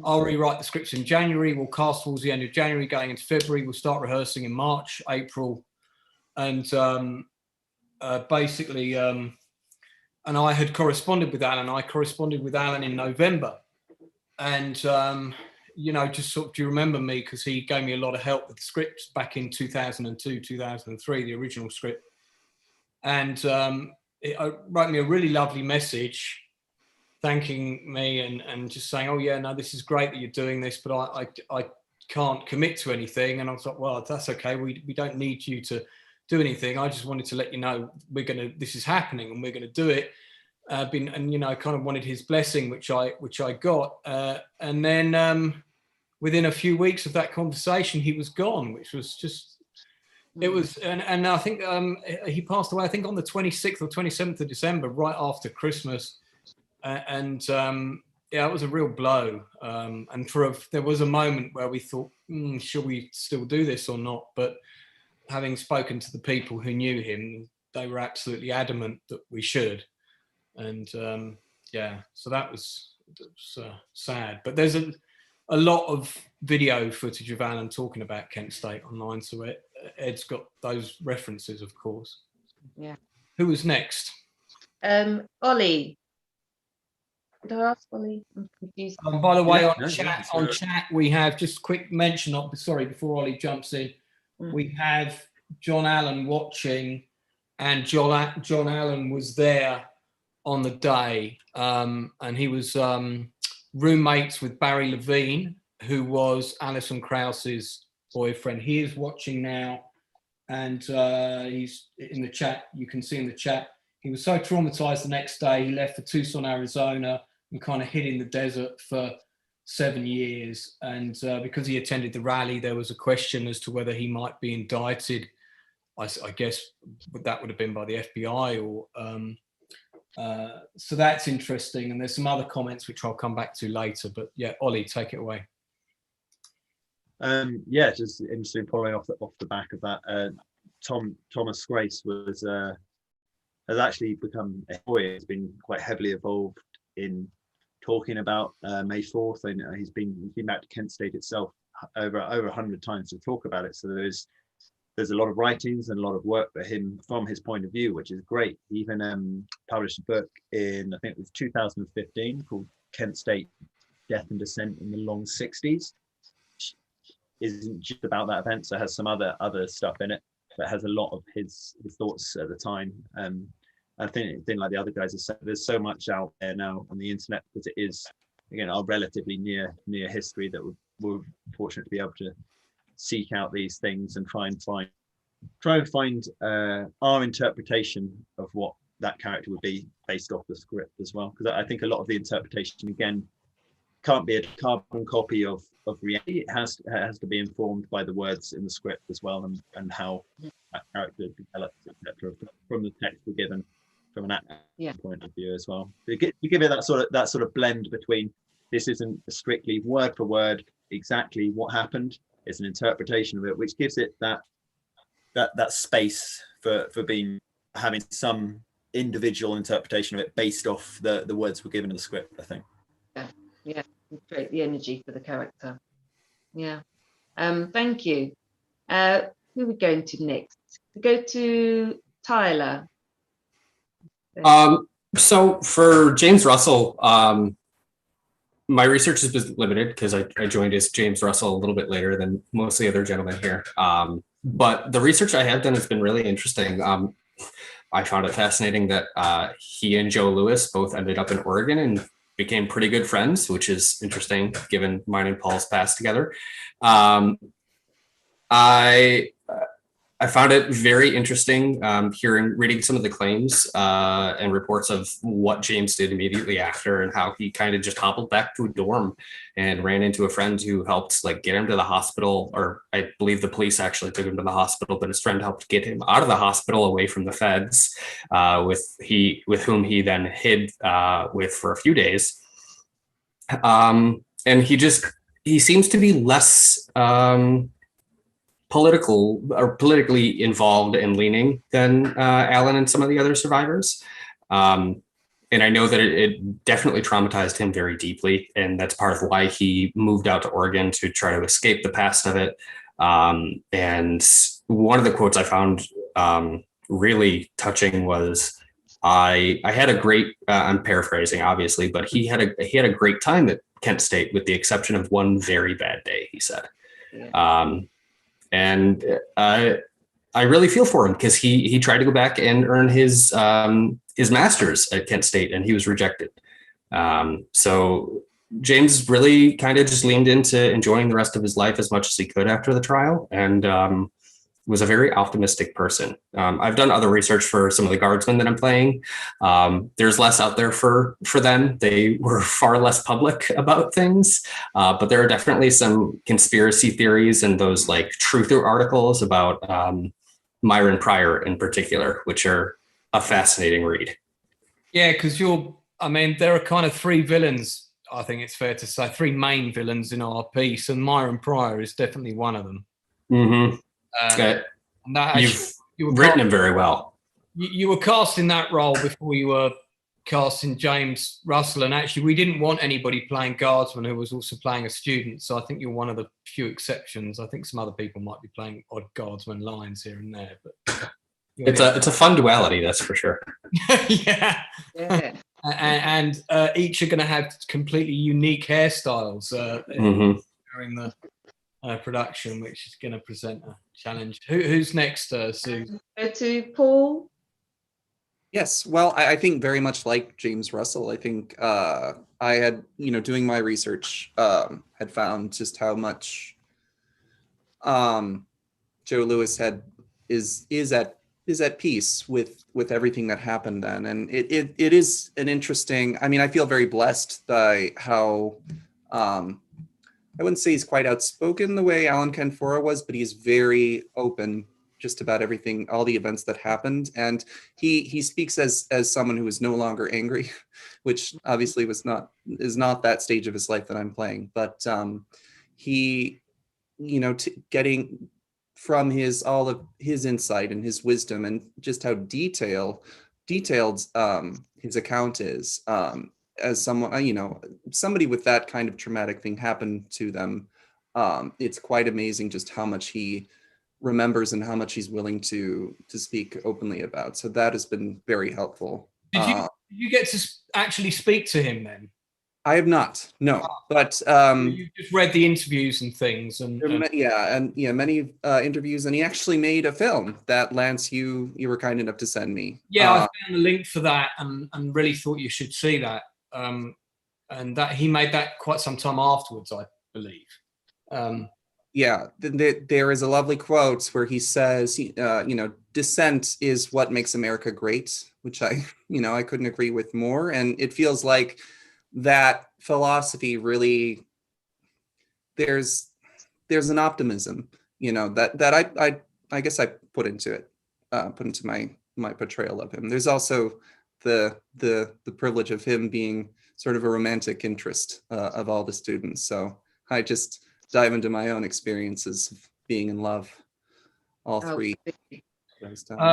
I'll rewrite the scripts in January. We'll cast towards the end of January, going into February. We'll start rehearsing in March, April. And basically, and I had corresponded with Alan. I corresponded with Alan in November. And, just sort of, do you remember me? Because he gave me a lot of help with the scripts back in 2002, 2003, the original script. And it wrote me a really lovely message thanking me and just saying, oh, yeah, no, this is great that you're doing this, but I can't commit to anything. And I was like, well, that's okay. We don't need you to do anything. I just wanted to let you know this is happening and we're going to do it. Kind of wanted his blessing, which I got. And then within a few weeks of that conversation, he was gone, which was just, it was, and I think he passed away, I think on the 26th or 27th of December, right after Christmas. It was a real blow. And there was a moment where we thought, should we still do this or not? But having spoken to the people who knew him, they were absolutely adamant that we should. And so that was sad. But there's a lot of video footage of Alan talking about Kent State online, so Ed's got those references, of course. Yeah. Who was next? Ollie. Did I ask Ollie? I'm confused. By the way, on chat, we have just a quick mention of, before Ollie jumps in, we have John Allen watching, and John Allen was there on the day, and he was roommates with Barry Levine, who was Alison Krause's boyfriend. He is watching now, and he's in the chat. You can see in the chat, he was so traumatized the next day, he left for Tucson, Arizona, and kind of hid in the desert for 7 years. And because he attended the rally, there was a question as to whether he might be indicted. I guess that would have been by the FBI or so that's interesting. And there's some other comments which I'll come back to later. But yeah, Ollie, take it away. Yeah, just interesting following off the back of that. Thomas Grace has actually become a lawyer. He's been quite heavily involved in talking about May 4th, and he's been back to Kent State itself over 100 times to talk about it. So there's a lot of writings and a lot of work for him from his point of view, which is great. He even published a book in, I think it was 2015, called Kent State: Death and Dissent in the Long 60s. Isn't just about that event, so it has some other stuff in it, but has a lot of his thoughts at the time. I think like the other guys have said, there's so much out there now on the internet, because it is, again, our relatively near history, that we're fortunate to be able to seek out these things and try and find our interpretation of what that character would be based off the script as well. Because I think a lot of the interpretation, again, can't be a carbon copy of reality. It has to be informed by the words in the script as well, and how that character develops, etc. From the text we're given, from an actor point of view as well. You give it that sort of blend between, this isn't strictly word for word exactly what happened. It's an interpretation of it, which gives it that space for having some individual interpretation of it based off the words we're given in the script, I think. Yeah, create the energy for the character. Yeah. Thank you. Who are we going to next? We go to Tyler. So for James Russell, my research has been limited because I joined as James Russell a little bit later than most of the other gentlemen here. But the research I have done has been really interesting. I found it fascinating that he and Joe Louis both ended up in Oregon and became pretty good friends, which is interesting given mine and Paul's past together. I found it very interesting reading some of the claims and reports of what James did immediately after, and how he kind of just hobbled back to a dorm and ran into a friend who helped get him to the hospital, or I believe the police actually took him to the hospital, but his friend helped get him out of the hospital away from the feds, with whom he then hid with for a few days. And he seems to be less politically involved and leaning than Alan and some of the other survivors. And I know that it definitely traumatized him very deeply. And that's part of why he moved out to Oregon, to try to escape the past of it. And one of the quotes I found really touching was, I had a great, I'm paraphrasing obviously, but he had a great time at Kent State, with the exception of one very bad day, he said. Yeah. And I really feel for him, because he tried to go back and earn his master's at Kent State, and he was rejected. So James really kind of just leaned into enjoying the rest of his life as much as he could after the trial, and was a very optimistic person. I've done other research for some of the guardsmen that I'm playing. There's less out there for them. They were far less public about things, but there are definitely some conspiracy theories and those truther articles about Myron Pryor in particular, which are a fascinating read. Yeah, because there are kind of three villains, I think it's fair to say, three main villains in our piece, and Myron Pryor is definitely one of them. Mm-hmm. You've written him very well. You were casting that role before you were casting James Russell, and actually we didn't want anybody playing guardsman who was also playing a student, so I think you're one of the few exceptions. I think some other people might be playing odd guardsman lines here and there, but it's a fun duality, that's for sure. Yeah. And each are going to have completely unique hairstyles during the production, which is going to present a challenge. Who's next, Sue? Go to Paul. Yes, well, I think very much like James Russell. I think I had, doing my research, had found just how much Joe Louis is at at peace with everything that happened then. And it is an interesting, I mean, I feel very blessed by how, I wouldn't say he's quite outspoken the way Alan Canfora was, but he's very open just about everything, all the events that happened. And he speaks as someone who is no longer angry, which obviously is not that stage of his life that I'm playing. But he, getting from all of his insight and his wisdom and just how detailed his account is, as someone, somebody with that kind of traumatic thing happen to them, it's quite amazing just how much he remembers and how much he's willing to speak openly about. So that has been very helpful. Did you get to actually speak to him then? I have not, no, but you just read the interviews and things, and many interviews, and he actually made a film that, Lance, you were kind enough to send me. Yeah, I found the link for that, and really thought you should see that. And that he made that quite some time afterwards, I believe. There is a lovely quote where he says, dissent is what makes America great, which I couldn't agree with more. And it feels like that philosophy really, there's an optimism, that I guess I put into my portrayal of him. There's also the privilege of him being sort of a romantic interest of all the students. So I just dive into my own experiences of being in love, all three.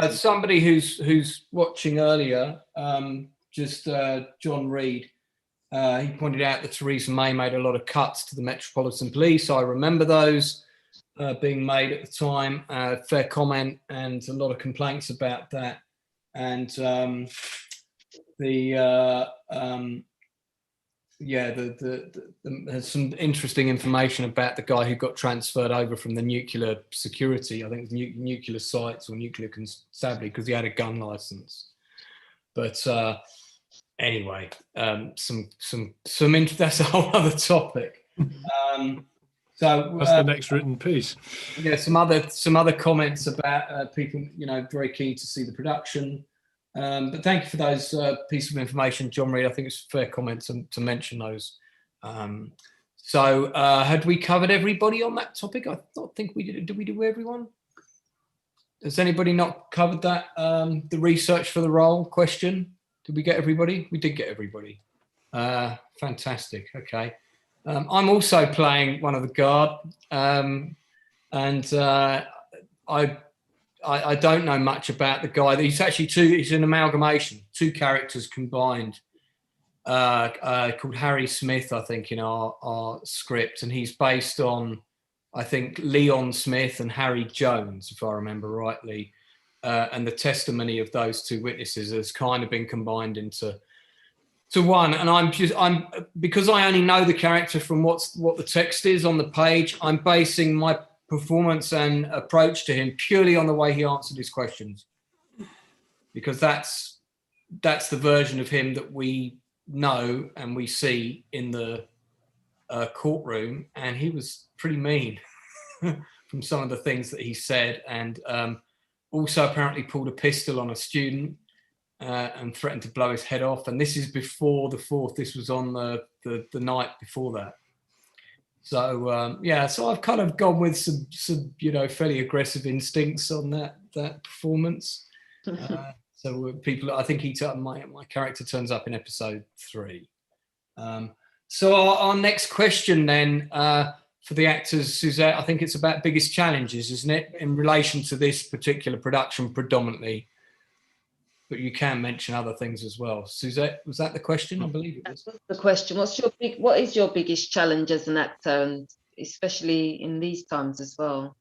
Somebody who's watching earlier, John Reed, he pointed out that Theresa May made a lot of cuts to the Metropolitan Police. I remember those being made at the time. Fair comment, and a lot of complaints about that. And there's some interesting information about the guy who got transferred over from the nuclear security, I think nuclear sites or nuclear constabulary, because he had a gun license. But anyway, that's a whole other topic. So that's the next written piece. Yeah, some other comments about people, very keen to see the production. But thank you for those pieces of information, John Reed. I think it's a fair comment to mention those. So had we covered everybody on that topic? I don't think we did. Did we do everyone? Has anybody not covered that? The research for the role question? Did we get everybody? We did get everybody. Fantastic. Okay. I'm also playing one of the guard, and I don't know much about the guy. He's actually he's an amalgamation, two characters combined, called Harry Smith, I think, in our script. And he's based on, I think, Leon Smith and Harry Jones, if I remember rightly. And the testimony of those two witnesses has kind of been combined into one. And I'm because I only know the character from what the text is on the page, I'm basing my performance and approach to him purely on the way he answered his questions, because that's the version of him that we know and we see in the courtroom. And he was pretty mean from some of the things that he said, and also apparently pulled a pistol on a student and threatened to blow his head off. And this is before the 4th. This was on the night before that. So so I've kind of gone with some fairly aggressive instincts on that performance. So people, I think my character turns up in episode 3. So our next question then for the actors, Suzette, I think it's about biggest challenges, isn't it, in relation to this particular production predominantly? But you can mention other things as well. Suzette, was that the question? I believe it was. That was the question. What is your biggest challenge as an actor, and especially in these times as well?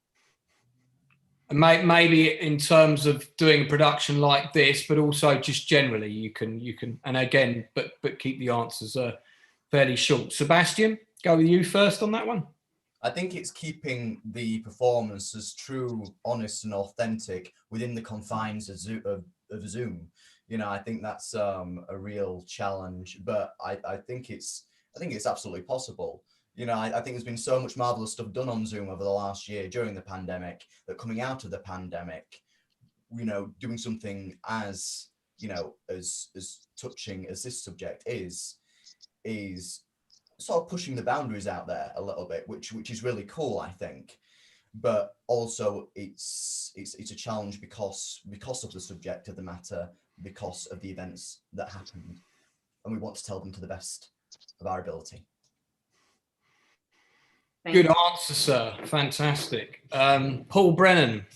Maybe in terms of doing a production like this, but also just generally, you can, and again, but keep the answers fairly short. Sebastian, go with you first on that one. I think it's keeping the performance as true, honest, and authentic within the confines of Zoom. I think that's a real challenge, but I think it's absolutely possible. I think there's been so much marvelous stuff done on Zoom over the last year during the pandemic, that coming out of the pandemic, doing something as as touching as this subject is sort of pushing the boundaries out there a little bit, which is really cool, I think. But also it's a challenge because of the subject of the matter, because of the events that happened, and we want to tell them to the best of our ability. Good answer, sir. Fantastic. Paul Brennan.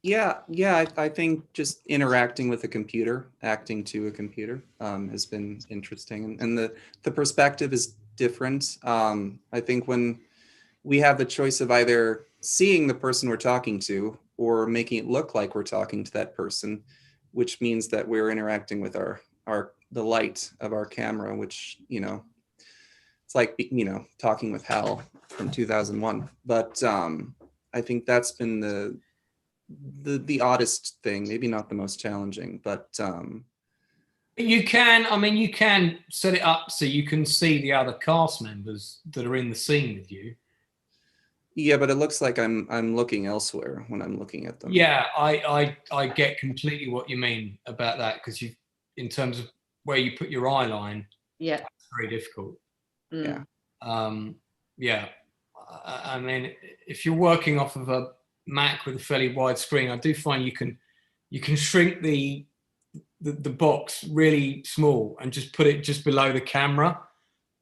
Yeah, I think just interacting with a computer, acting to a computer, has been interesting, and the perspective is different. I think when we have the choice of either seeing the person we're talking to or making it look like we're talking to that person, which means that we're interacting with the light of our camera, which it's like talking with Hal from 2001. But I think that's been the oddest thing, maybe not the most challenging, but you can set it up so you can see the other cast members that are in the scene with you. Yeah, but it looks like I'm looking elsewhere when I'm looking at them. Yeah, I get completely what you mean about that, because in terms of where you put your eye line, yeah, it's very difficult. Yeah. Yeah. I mean, if you're working off of a Mac with a fairly wide screen, I do find you can shrink the box really small and just put it just below the camera.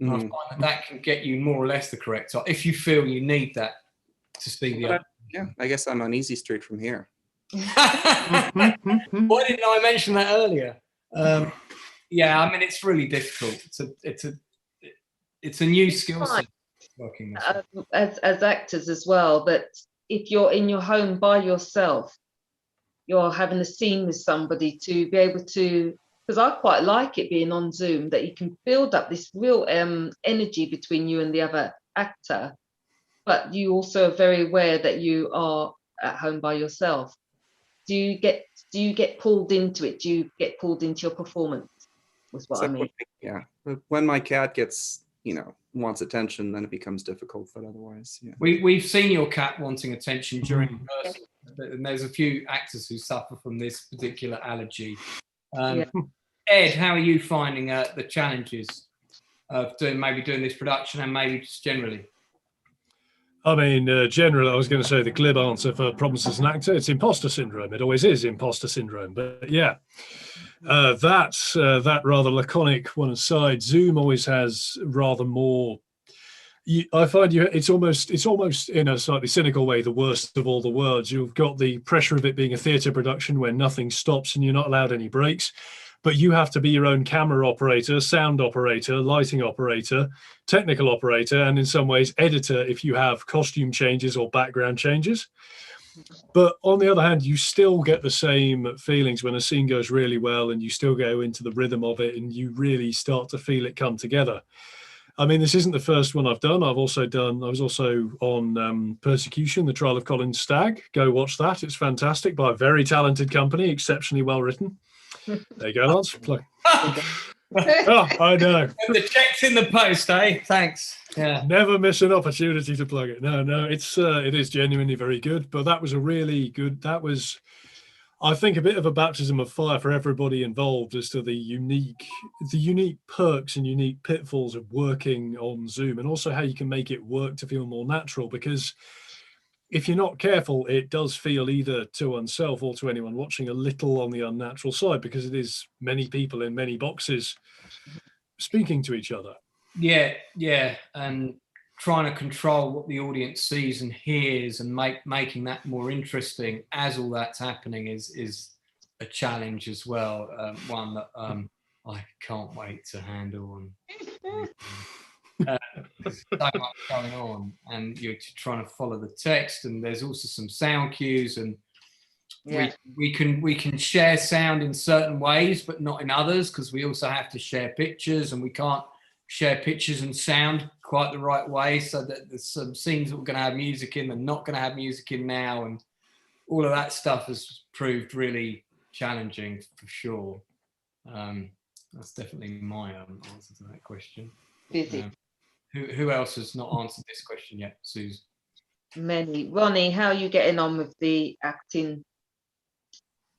And I find that can get you more or less the correct size if you feel you need that to see the other. Yeah, I guess I'm on easy street from here. Why didn't I mention that earlier? Yeah, I mean, it's really difficult. It's a new skill set working this as actors as well, that if you're in your home by yourself, you're having a scene with somebody, to be able to, because I quite like it being on Zoom, that you can build up this real energy between you and the other actor, but you also are very aware that you are at home by yourself. Do you get pulled into it? Do you get pulled into your performance? Was what I mean. Yeah, but when my cat gets wants attention, then it becomes difficult, but otherwise, yeah. We've seen your cat wanting attention during rehearsal, and there's a few actors who suffer from this particular allergy. Ed, how are you finding the challenges of doing this production, and maybe just generally? I mean, generally, I was going to say the glib answer for problems as an actor, it's imposter syndrome. It always is imposter syndrome. But yeah, that rather laconic one aside, Zoom always has rather more. I find it's almost in a slightly cynical way the worst of all the worlds. You've got the pressure of it being a theatre production where nothing stops and you're not allowed any breaks. But you have to be your own camera operator, sound operator, lighting operator, technical operator, and in some ways editor if you have costume changes or background changes. But on the other hand, you still get the same feelings when a scene goes really well, and you still go into the rhythm of it and you really start to feel it come together. I mean, this isn't the first one I've done. I was also on Persecution, the Trial of Colin Stagg. Go watch that. It's fantastic, by a very talented company, exceptionally well written. There you go, Lance. Oh, I know. And the check's in the post, eh? Thanks. Yeah. Never miss an opportunity to plug it. No, it is genuinely very good. But that was a really good. That was, I think, a bit of a baptism of fire for everybody involved as to the unique perks and unique pitfalls of working on Zoom, and also how you can make it work to feel more natural. Because if you're not careful, it does feel either to oneself or to anyone watching a little on the unnatural side, because it is many people in many boxes speaking to each other. Yeah, and trying to control what the audience sees and hears and making that more interesting as all that's happening is a challenge as well. One that I can't wait to handle. There's so much going on, and you're trying to follow the text, and there's also some sound cues, and we can share sound in certain ways but not in others, because we also have to share pictures, and we can't share pictures and sound quite the right way, so that there's some scenes that we're going to have music in and not going to have music in now, and all of that stuff has proved really challenging for sure. That's definitely my answer to that question. Busy. Who else has not answered this question yet, Suze? Many. Ronni, how are you getting on with the acting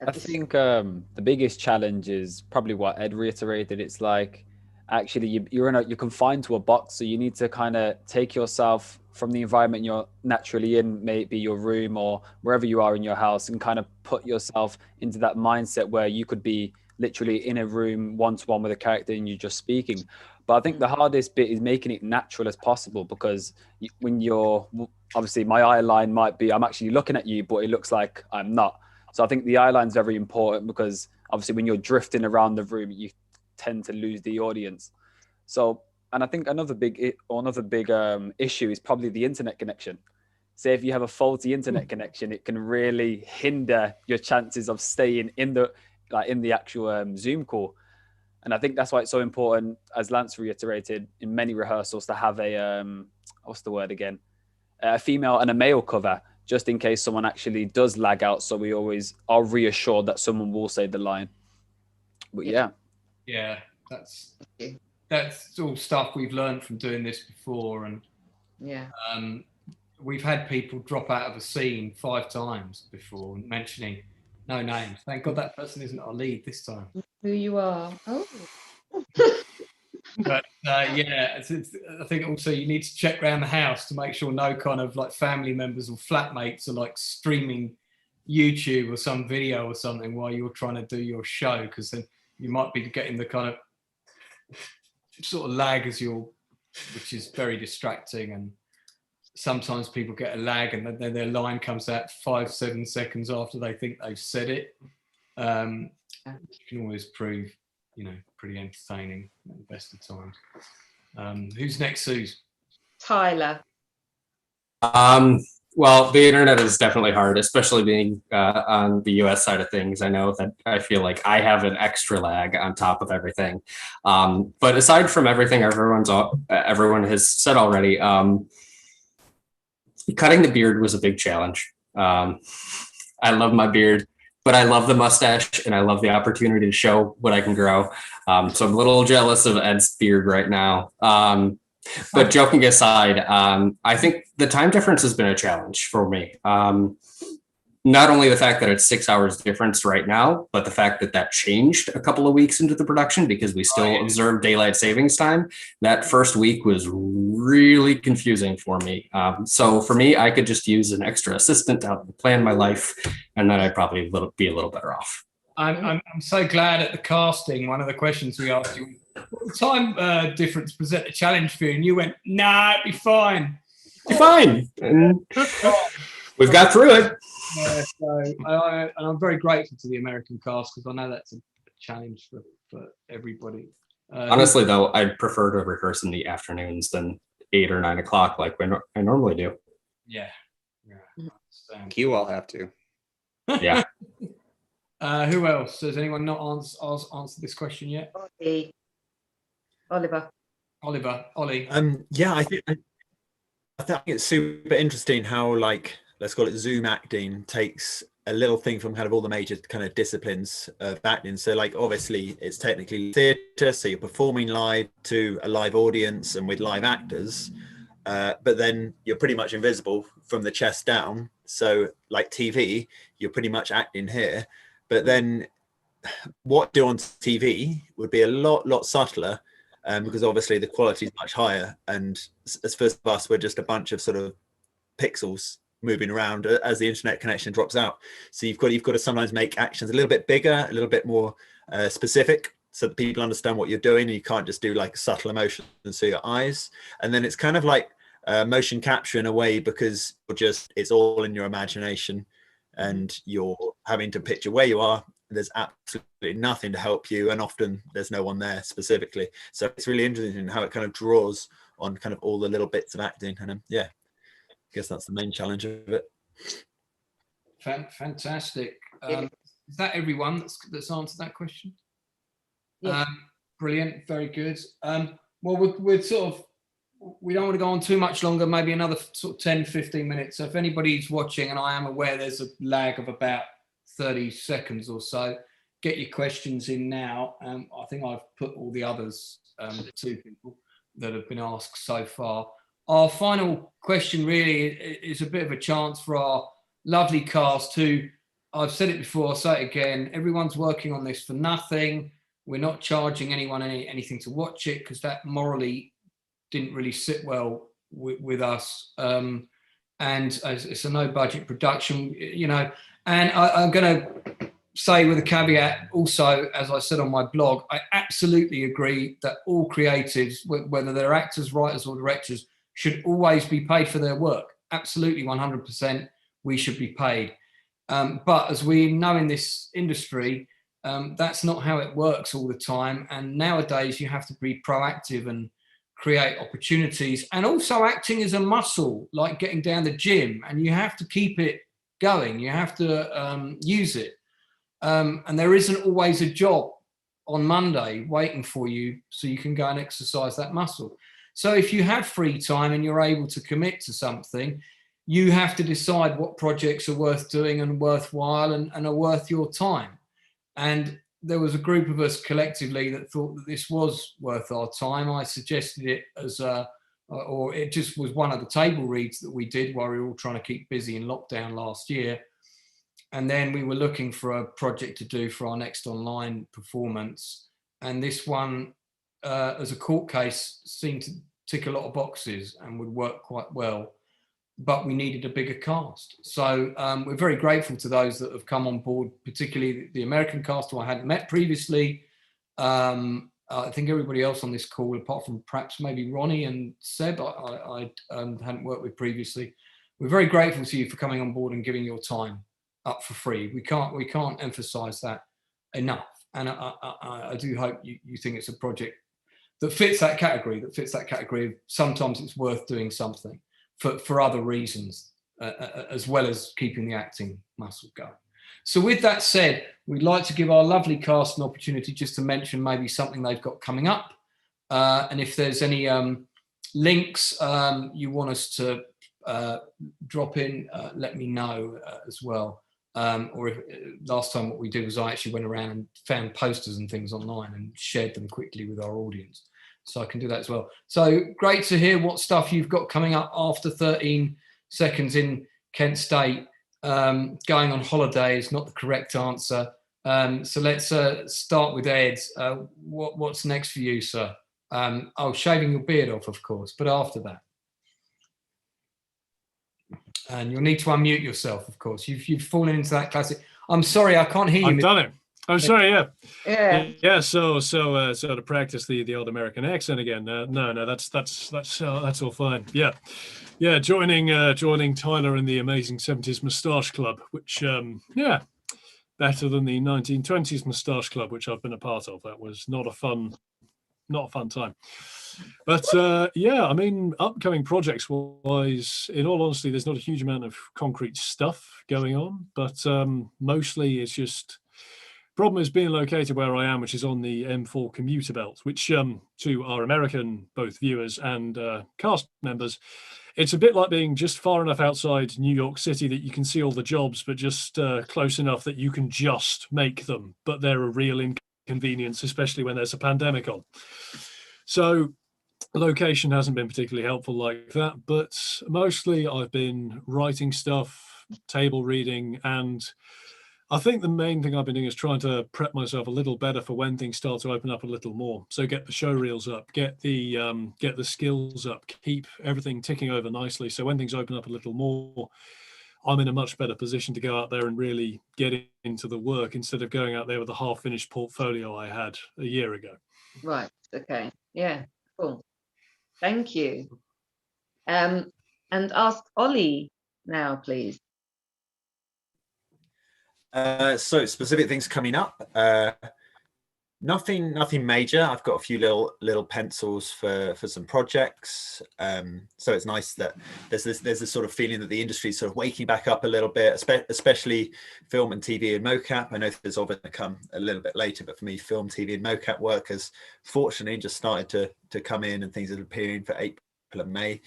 I think the biggest challenge is probably what Ed reiterated. It's like actually you're confined to a box, so you need to kind of take yourself from the environment you're naturally in, maybe your room or wherever you are in your house, and kind of put yourself into that mindset where you could be literally in a room one-to-one with a character and you're just speaking. But I think the hardest bit is making it natural as possible, because when you're obviously, my eye line might be I'm actually looking at you, but it looks like I'm not. So I think the eye line is very important, because obviously when you're drifting around the room, you tend to lose the audience. So, and I think another big issue is probably the internet connection. Say if you have a faulty internet connection, it can really hinder your chances of staying in the actual Zoom call. And I think that's why it's so important, as Lance reiterated, in many rehearsals to have a what's the word again? A female and a male cover, just in case someone actually does lag out. So we always are reassured that someone will say the line. But yeah, that's all stuff we've learned from doing this before. And we've had people drop out of a scene 5 times before, mentioning no names. Thank God that person isn't our lead this time. Who you are. Oh. But I think also you need to check around the house to make sure no kind of like family members or flatmates are like streaming YouTube or some video or something while you're trying to do your show, because then you might be getting the kind of sort of lag which is very distracting. And sometimes people get a lag and then their line comes out 5-7 seconds after they think they've said it. You can always prove, pretty entertaining at the best of times. Who's next, Suze? Tyler. Well, the internet is definitely hard, especially being on the US side of things. I know that I feel like I have an extra lag on top of everything. But aside from everything everyone has said already, cutting the beard was a big challenge. I love my beard, but I love the mustache and I love the opportunity to show what I can grow. So I'm a little jealous of Ed's beard right now. But joking aside, I think the time difference has been a challenge for me. Not only the fact that it's 6 hours difference right now, but the fact that changed a couple of weeks into the production because we still observe daylight savings time. That first week was really confusing for me. So for me, I could just use an extra assistant to help me plan my life, and then I'd probably be a little better off. I'm so glad at the casting. One of the questions we asked you, what time difference present a challenge for you? And you went, nah, it'd be fine. Be fine. And we've got through it. Yeah, so I'm very grateful to the American cast, because I know that's a challenge for everybody. Honestly, though, I'd prefer to rehearse in the afternoons than 8 or 9 o'clock like I normally do. Yeah. You all have to. Yeah. Who else? Has anyone not answered this question yet? Oliver. Ollie. I think it's super interesting how, like, let's call it Zoom acting takes a little thing from kind of all the major kind of disciplines of acting. So, like, obviously it's technically theatre, so you're performing live to a live audience and with live actors, but then you're pretty much invisible from the chest down. So like TV, you're pretty much acting here, but then what you do on TV would be a lot subtler, because obviously the quality is much higher, and as first of us, we're just a bunch of sort of pixels moving around as the internet connection drops out. So you've got to sometimes make actions a little bit bigger, a little bit more specific, so that people understand what you're doing, and you can't just do like subtle emotions through your eyes. And then it's kind of like motion capture in a way, because it's all in your imagination, and you're having to picture where you are. There's absolutely nothing to help you, and often there's no one there specifically. So it's really interesting how it kind of draws on kind of all the little bits of acting. And I guess that's the main challenge of it. Fantastic. Is that everyone that's answered that question? Yeah. Brilliant. Very good. Well, we're sort of, we don't want to go on too much longer, maybe another sort of 10-15 minutes. So if anybody's watching, and I am aware there's a lag of about 30 seconds or so, get your questions in now. I think I've put all the others to people that have been asked so far. Our final question really is a bit of a chance for our lovely cast, who I've said it before, I'll say it again. Everyone's working on this for nothing. We're not charging anyone anything to watch it, because that morally didn't really sit well with us. And it's a no budget production, you know. And I'm going to say with a caveat also, as I said on my blog, I absolutely agree that all creatives, whether they're actors, writers or directors, should always be paid for their work. Absolutely, 100%, we should be paid. But as we know in this industry, that's not how it works all the time. And nowadays you have to be proactive and create opportunities, and also acting is a muscle, like getting down the gym, and you have to keep it going. You have to use it. And there isn't always a job on Monday waiting for you so you can go and exercise that muscle. So if you have free time and you're able to commit to something, you have to decide what projects are worth doing and worthwhile and are worth your time. And there was a group of us collectively that thought that this was worth our time. I suggested it as or it just was one of the table reads that we did while we were all trying to keep busy in lockdown last year. And then we were looking for a project to do for our next online performance. And this one, as a court case, seemed to tick a lot of boxes and would work quite well. But we needed a bigger cast. So we're very grateful to those that have come on board, particularly the American cast who I hadn't met previously. I think everybody else on this call, apart from perhaps maybe Ronni and Seb, I hadn't worked with previously. We're very grateful to you for coming on board and giving your time up for free. We can't emphasize that enough. And I do hope you think it's a project that fits that category, of sometimes it's worth doing something for other reasons, as well as keeping the acting muscle going. So with that said, we'd like to give our lovely cast an opportunity just to mention maybe something they've got coming up. And if there's any links you want us to drop in, let me know as well. Or if, last time what we did was I actually went around and found posters and things online and shared them quickly with our audience. So I can do that as well. So great to hear what stuff you've got coming up after 13 seconds in Kent State. Going on holiday is not the correct answer. So let's start with Ed. What's next for you, sir? Oh, shaving your beard off, of course, but after that. And you'll need to unmute yourself, of course. You've fallen into that classic. I'm sorry, I can't hear you. I've done it. I'm sorry, Yeah. So to practice the old American accent again. No, that's all fine. Yeah. Joining Tyler in the amazing 70s Moustache Club, which better than the 1920s Moustache Club, which I've been a part of. That was not a fun time. But I mean, upcoming projects wise, in all honesty, there's not a huge amount of concrete stuff going on, but mostly it's just. Problem is being located where I am, which is on the M4 commuter belt, which to our American both viewers and cast members, it's a bit like being just far enough outside New York City that you can see all the jobs, but just close enough that you can just make them. But they're a real inconvenience, especially when there's a pandemic on. So location hasn't been particularly helpful like that, but mostly I've been writing stuff, table reading, and I think the main thing I've been doing is trying to prep myself a little better for when things start to open up a little more. So get the show reels up, get the skills up, keep everything ticking over nicely. So when things open up a little more, I'm in a much better position to go out there and really get into the work instead of going out there with a half-finished portfolio I had a year ago. Right. Okay. Yeah. Cool. Thank you. And ask Ollie now, please. So specific things coming up. Nothing major. I've got a few little pencils for some projects. So it's nice that there's this sort of feeling that the industry is sort of waking back up a little bit, especially film and TV and mocap. I know there's obviously going to come a little bit later, but for me, film, TV, and mocap work has fortunately just started to come in, and things are appearing for April and May.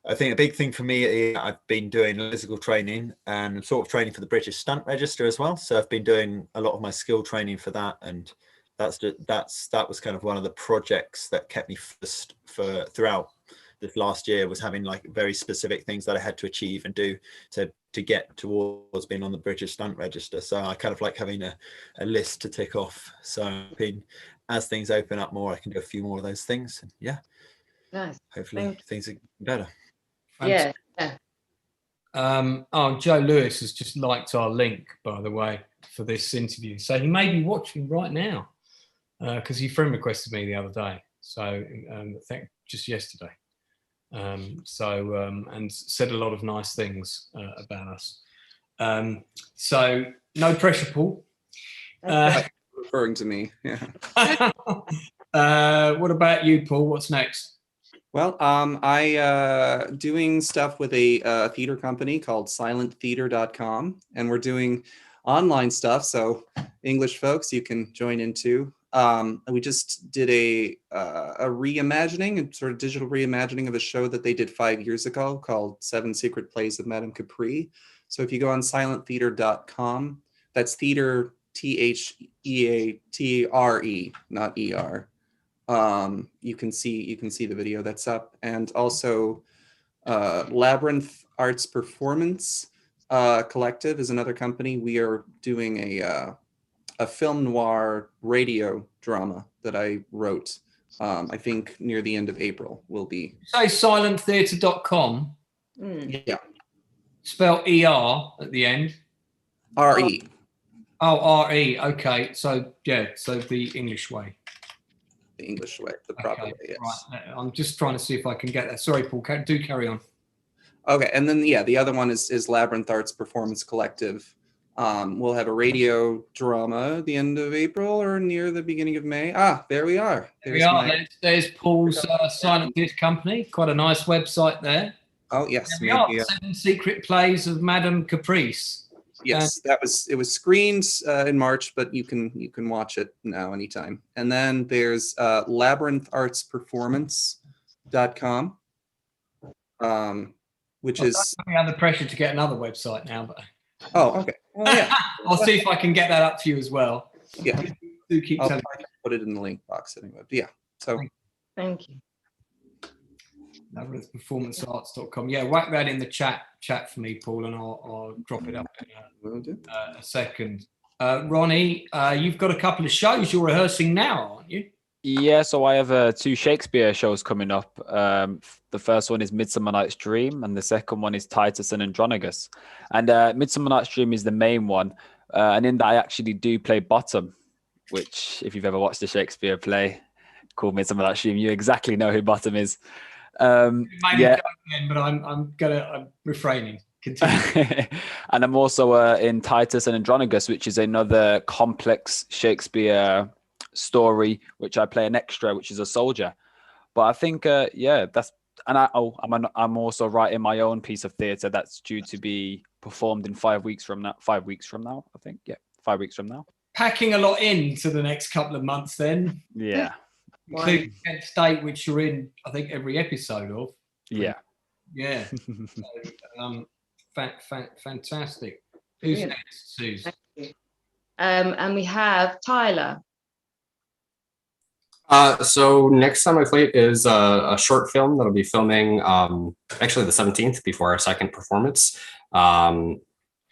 I think a big thing for me is I've been doing physical training and sort of training for the British Stunt Register as well. So I've been doing a lot of my skill training for that, and that was kind of one of the projects that kept me first throughout this last year was having like very specific things that I had to achieve and do to get towards being on the British Stunt Register. So I kind of like having a list to tick off. So as things open up more, I can do a few more of those things. And yeah, Nice. hopefully things are better. Yeah. Joe Lewis has just liked our link, by the way, for this interview. So he may be watching right now because he friend requested me the other day. So just yesterday. And said a lot of nice things about us. So no pressure, Paul. Referring to me. Yeah. What about you, Paul? What's next? Well, I doing stuff with a theater company called silenttheater.com, and we're doing online stuff. So English folks, you can join into. We just did a reimagining, a sort of digital reimagining of a show that they did 5 years ago called 7 Secret Plays of Madame Capri. So if you go on silenttheater.com, that's theater, THEATRE, not ER. You can see the video that's up, and also Labyrinth Arts Performance Collective is another company. We are doing a film noir radio drama that I wrote. I think near the end of April will be. Say silenttheatre.com. Yeah. Spell ER at the end. RE. Oh, RE. Okay. So yeah. So the English way. The English way, the proper way. Yes. Right. I'm just trying to see if I can get that. Sorry, Paul. Do carry on. Okay, and then the other one is Labyrinth Arts Performance Collective. We'll have a radio drama at the end of April or near the beginning of May. There we are. There's Paul's Silent Theatre Company. Quite a nice website there. Oh yes, There we are. 7 Secret Plays of Madame Caprice. Yes, it was screened in March, but you can watch it now anytime. And then there's labyrinthartsperformance.com, which is I'm under pressure to get another website now, but okay. Well, yeah. I'll see if I can get that up for you as well. Yeah. Do keep I'll telling try to put it in the link box anyway. But yeah. So Thank you. performancearts.com. Yeah, whack that in the chat for me, Paul, and I'll drop it up in a second. Ronnie, you've got a couple of shows you're rehearsing now, aren't you? Yeah, so I have 2 Shakespeare shows coming up. The first one is Midsummer Night's Dream, and the second one is Titus and Andronicus. And Midsummer Night's Dream is the main one, and in that I actually do play Bottom, which, if you've ever watched a Shakespeare play called Midsummer Night's Dream, you exactly know who Bottom is. Yeah, but I'm refraining. Continue. And I'm also in Titus and Andronicus, which is another complex Shakespeare story, which I play an extra, which is a soldier. But I think that's, and I'm also writing my own piece of theatre that's due to be performed in 5 weeks from now. 5 weeks from now, I think. Yeah, 5 weeks from now. Packing a lot into the next couple of months, then. Yeah. Including Kent State, which you're in, I think, every episode of. Yeah. Yeah. Fantastic. Who's next, Suze? And we have Tyler. So next on my plate is a short film that'll be filming actually the 17th before our second performance.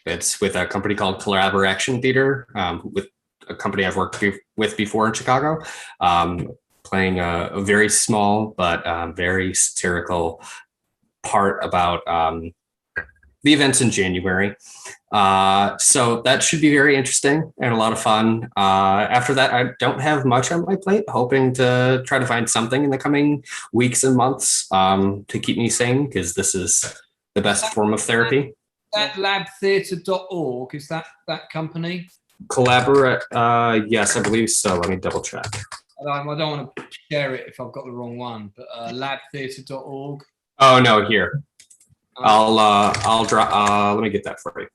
It's with a company called Khaler Action Theater, with a company I've worked with before in Chicago. Playing a very small but very satirical part about the events in January. So that should be very interesting and a lot of fun. After that, I don't have much on my plate, hoping to try to find something in the coming weeks and months to keep me sane, because this is the best form of therapy. That labtheatre.org, is that company? Collaborate, yes, I believe so. Let me double check. I don't want to share it if I've got the wrong one, but labtheatre.org. Oh no, here. I'll draw. Let me get that for you.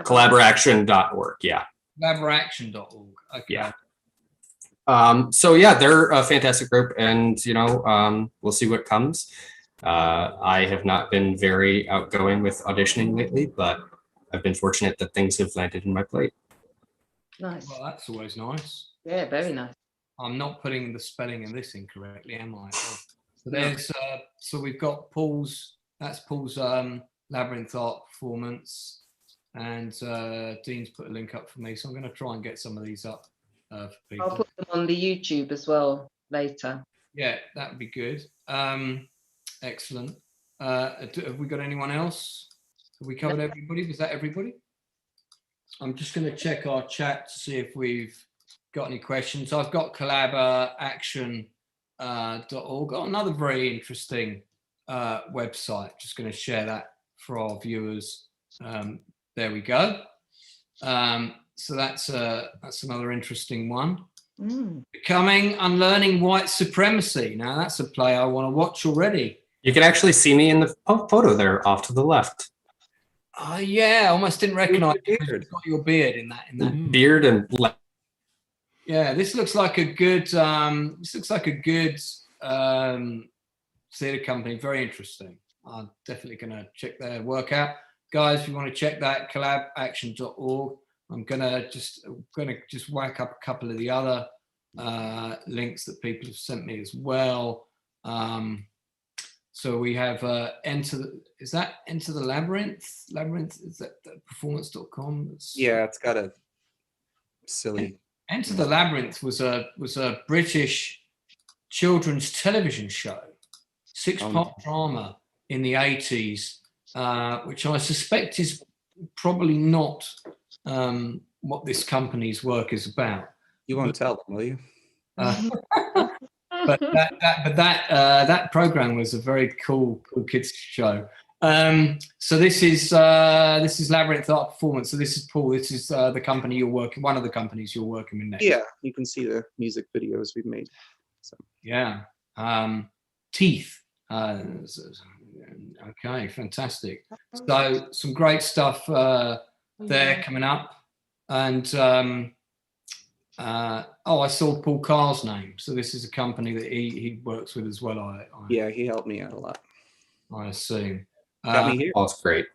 Collaboration.org. Yeah. Collaboration.org. Okay. Yeah. So yeah, they're a fantastic group, and we'll see what comes. I have not been very outgoing with auditioning lately, but I've been fortunate that things have landed in my plate. Nice. Well, that's always nice. Yeah, very nice. I'm not putting the spelling in this incorrectly, am I? So there's so we've got Paul's. That's Paul's Labyrinth art performance, and Dean's put a link up for me. So I'm going to try and get some of these up for people. I'll put them on the YouTube as well later. Yeah, that would be good. Excellent. Have we got anyone else? Have we covered everybody? Was that everybody? I'm just going to check our chat to see if we've got any questions. I've got collaboraction.org. Got another very interesting website. Just going to share that for our viewers. There we go. So that's another interesting one. Becoming Unlearning White Supremacy. Now that's a play I want to watch already. You can actually see me in the photo there off to the left. Yeah, I almost didn't recognize you because you've got your beard in that. Beard and yeah, this looks like a good theatre company. Very interesting. I'm definitely going to check their work out. Guys, if you want to check that, collaboraction.org. I'm gonna just whack up a couple of the other links that people have sent me as well. So we have Enter the Labyrinth? Labyrinth, is that performance.com? Yeah, it's got a silly. Enter the Labyrinth was a British children's television show, 6-part drama in the 80s, which I suspect is probably not what this company's work is about. You won't tell them, will you? But that program was a very cool kids show. So this is Labyrinth Art Performance. So this is Paul. This is the company you're working. One of the companies you're working with next. Yeah, you can see the music videos we've made. So. Yeah. Teeth. Okay, fantastic. So some great stuff there coming up, and I saw Paul Carr's name. So this is a company that he works with as well. Yeah, he helped me out a lot. I assume. Got me here. Oh, it's great.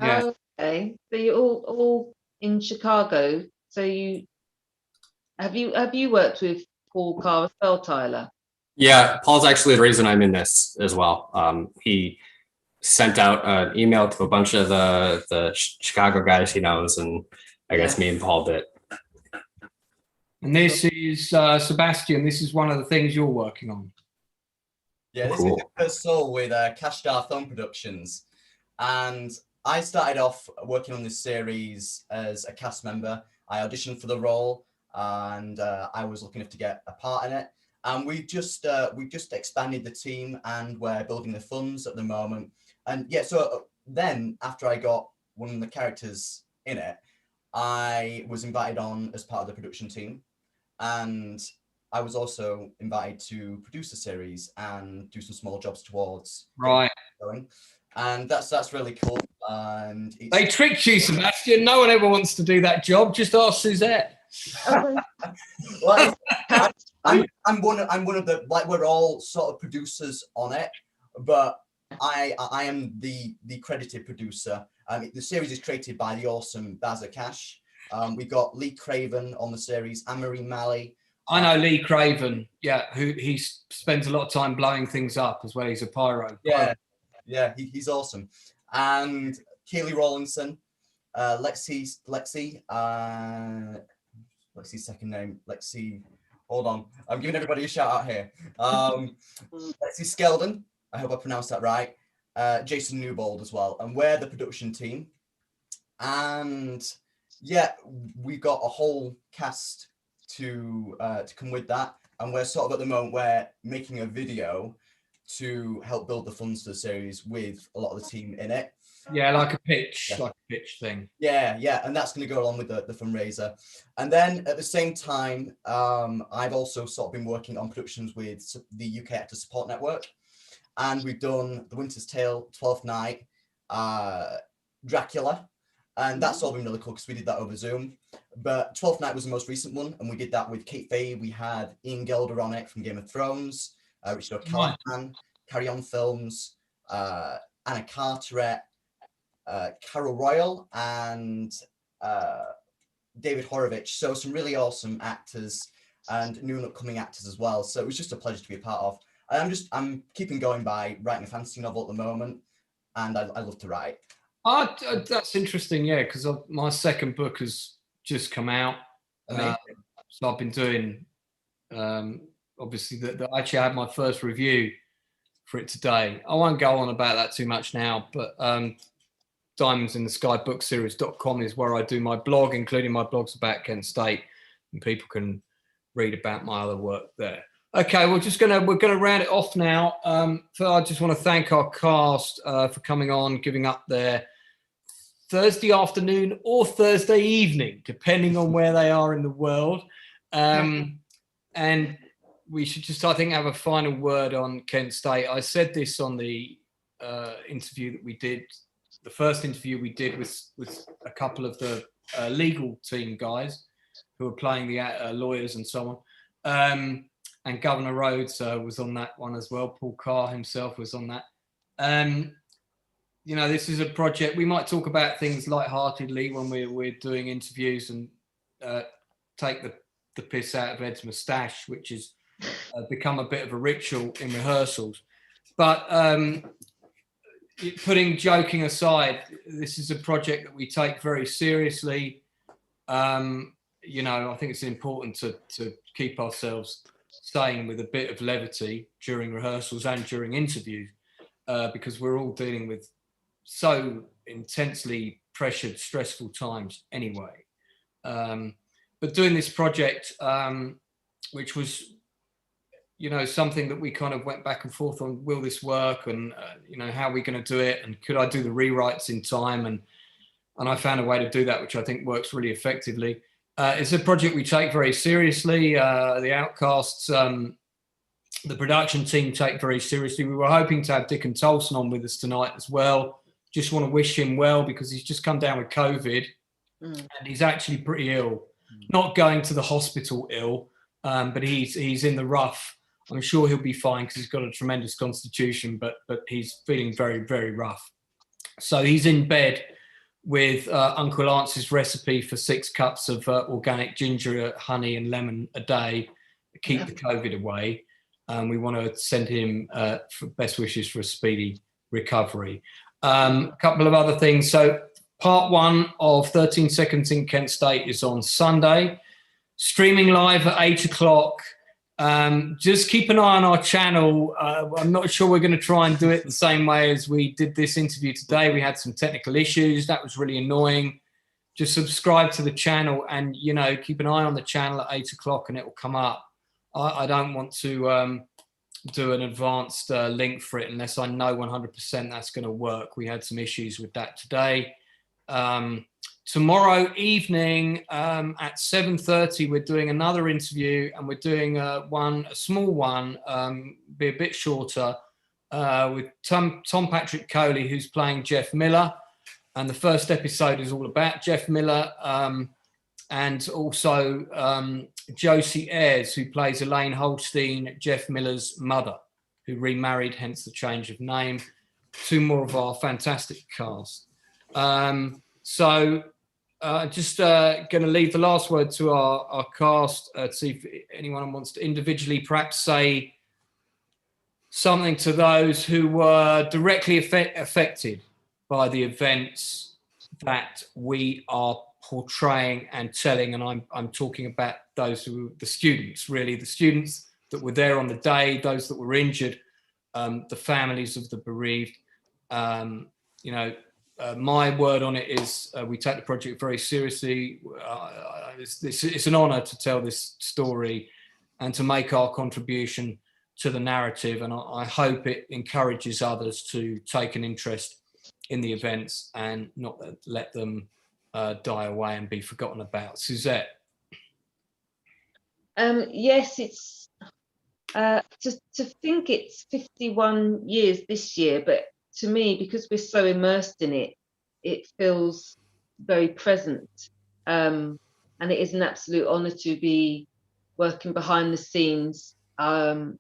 Yeah. Okay, so you're all in Chicago. So have you worked with Paul Carr as well, Tyler? Yeah, Paul's actually the reason I'm in this as well. He sent out an email to a bunch of the Chicago guys he knows, and I guess me and Paul did. And this is Sebastian. This is one of the things you're working on. Yeah, this is the first soul with Cash Star Film Productions, and I started off working on this series as a cast member. I auditioned for the role, and I was lucky enough to get a part in it. And we've just expanded the team, and we're building the funds at the moment. And yeah, so then after I got one of the characters in it, I was invited on as part of the production team, and I was also invited to produce the series and do some small jobs towards going. And that's really cool. And they tricked you, Sebastian. No one ever wants to do that job. Just ask Suzette. Well, I'm one of the, like, we're all sort of producers on it, but I am the credited producer. The series is created by the awesome Bazza Cash. We got Lee Craven on the series, Anne-Marie Malley. I know Lee Craven, yeah, who he spends a lot of time blowing things up as well. He's a pyro. Yeah, he's awesome. And Keely Rawlinson, Lexi's second name, Lexi. Hold on, I'm giving everybody a shout out here. Lexi Skeldon, I hope I pronounced that right. Jason Newbold as well, and we're the production team. And yeah, we've got a whole cast to come with that, and we're sort of at the moment we're making a video to help build the funds to the series with a lot of the team in it. Yeah, like a pitch thing. Yeah, and that's going to go along with the fundraiser. And then at the same time, I've also sort of been working on productions with the UK Actor Support Network, and we've done The Winter's Tale, 12th Night, Dracula, and that's all been really cool because we did that over Zoom. But 12th Night was the most recent one, and we did that with Kate Faye. We had Ian Gelder on it from Game of Thrones, Richard O'Callaghan, Carry On Films, Anna Carteret, Carol Royal, and David Horovich. So some really awesome actors and new and upcoming actors as well. So it was just a pleasure to be a part of. I'm keeping going by writing a fantasy novel at the moment, and I love to write. That's interesting, yeah, because my second book has just come out. Amazing. So I've been doing, obviously, actually I had my first review for it today. I won't go on about that too much now, but diamondsintheskybookseries.com is where I do my blog, including my blogs about Kent State, and people can read about my other work there. Okay, we're gonna round it off now. So I just want to thank our cast for coming on, giving up their Thursday afternoon or Thursday evening, depending on where they are in the world. And we should just, I think, have a final word on Kent State. I said this on the interview that we did, the first interview we did with a couple of the legal team guys who were playing the lawyers and so on. And Governor Rhodes was on that one as well. Paul Carr himself was on that. You know, this is a project, we might talk about things lightheartedly when we're doing interviews and take the piss out of Ed's moustache, which has become a bit of a ritual in rehearsals. But putting joking aside, this is a project that we take very seriously. You know, I think it's important to keep ourselves sane with a bit of levity during rehearsals and during interviews, because we're all dealing with so intensely pressured, stressful times anyway. But doing this project, which was, you know, something that we kind of went back and forth on, will this work? And, you know, how are we going to do it? And could I do the rewrites in time? And I found a way to do that, which I think works really effectively. It's a project we take very seriously. The Outcasts, the production team take very seriously. We were hoping to have Dick and Tolson on with us tonight as well. Just want to wish him well, because he's just come down with COVID and he's actually pretty ill. Not going to the hospital ill, but he's in the rough. I'm sure he'll be fine because he's got a tremendous constitution, but he's feeling very, very rough. So he's in bed with Uncle Lance's recipe for 6 cups of organic ginger, honey and lemon a day to keep the COVID away. We want to send him best wishes for a speedy recovery. A couple of other things. So part 1 of 13 Seconds in Kent State is on Sunday, streaming live at 8 o'clock. Just keep an eye on our channel. I'm not sure we're going to try and do it the same way as we did this interview today. We had some technical issues. That was really annoying. Just subscribe to the channel and, you know, keep an eye on the channel at 8 o'clock and it will come up. I don't want to do an advanced link for it unless I know 100% that's going to work. We had some issues with that today. Tomorrow evening at 7:30, we're doing another interview, and we're doing a small one, be a bit shorter, with Tom Patrick Coley, who's playing Jeff Miller. And the first episode is all about Jeff Miller, and also Josie Ayres, who plays Elaine Holstein, Jeff Miller's mother, who remarried, hence the change of name. 2 more of our fantastic cast. So just going to leave the last word to our cast to see if anyone wants to individually perhaps say something to those who were directly affected by the events that we are portraying and telling. And I'm talking about those who, the students, really, the students that were there on the day, those that were injured, the families of the bereaved. You know, my word on it is we take the project very seriously. It's an honor to tell this story and to make our contribution to the narrative. And I hope it encourages others to take an interest in the events and not let them die away and be forgotten about. Suzette? Yes, it's to think it's 51 years this year, but to me, because we're so immersed in it, it feels very present. And it is an absolute honour to be working behind the scenes and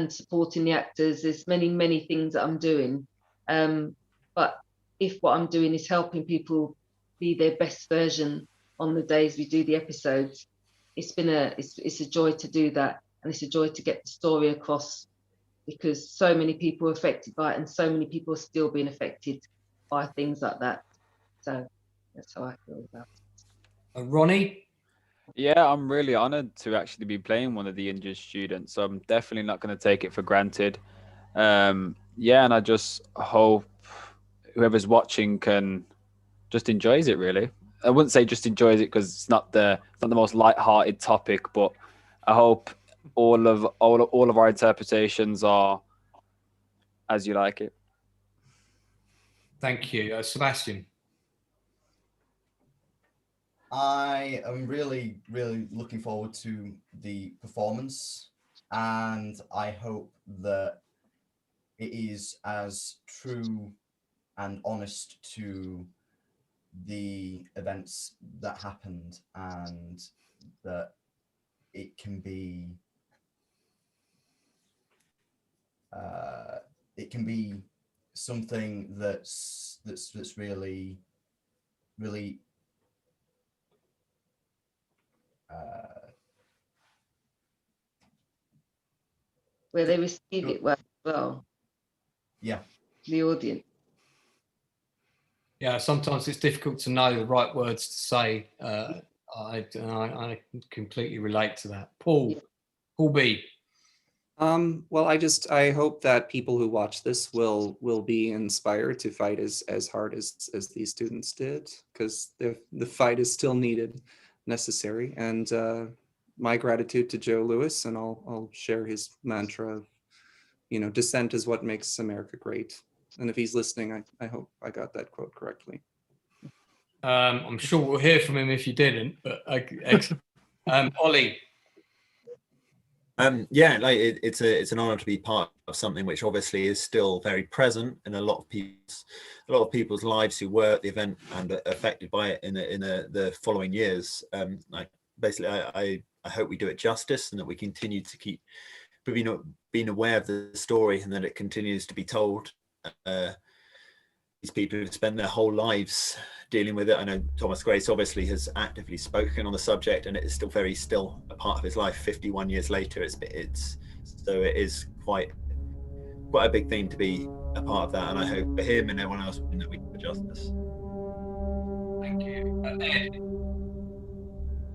supporting the actors. There's many, many things that I'm doing. But if what I'm doing is helping people be their best version on the days we do the episodes, it's a joy to do that. And it's a joy to get the story across because so many people are affected by it, and so many people are still being affected by things like that. So that's how I feel about it. Ronni? Yeah, I'm really honored to actually be playing one of the injured students. So I'm definitely not going to take it for granted. Yeah, and I just hope whoever's watching can just enjoys it. Really, I wouldn't say just enjoys it because it's not the most light-hearted topic, but I hope all of our interpretations are as you like it. Thank you, Sebastian. I am really, really looking forward to the performance, and I hope that it is as true and honest to the events that happened, and that it can be something that's really, really Where they receive it well as well. Yeah. The audience. Yeah, sometimes it's difficult to know the right words to say. I completely relate to that. Paul B. Well, I hope that people who watch this will be inspired to fight as hard as these students did, because the fight is still needed, necessary. And my gratitude to Joe Louis, and I'll share his mantra of, dissent is what makes America great. And if he's listening, I hope I got that quote correctly. I'm sure we'll hear from him if you didn't, but excellent. Ollie. Yeah, like it's an honor to be part of something which obviously is still very present in a lot of people's lives who were at the event and are affected by it in the following years. I hope we do it justice, and that we continue to keep being aware of the story, and that it continues to be told. These people who spend their whole lives dealing with it. I know Thomas Grace obviously has actively spoken on the subject, and it is still a part of his life 51 years later. So it is quite a big thing to be a part of that, and I hope for him and everyone else that we do justice. Thank you. Ed.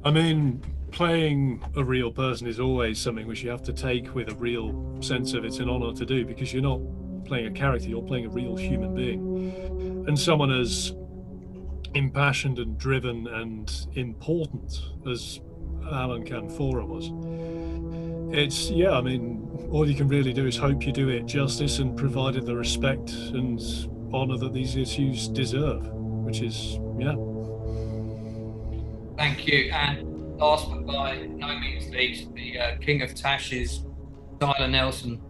I mean, playing a real person is always something which you have to take with a real sense of it's an honor to do, because you're not playing a character, you're playing a real human being, and someone as impassioned and driven and important as Alan Canfora was. It's, I mean, all you can really do is hope you do it justice and provided the respect and honor that these issues deserve, which is, Thank you. And last but by no means least, the King of Tashes, Tyler Nelson.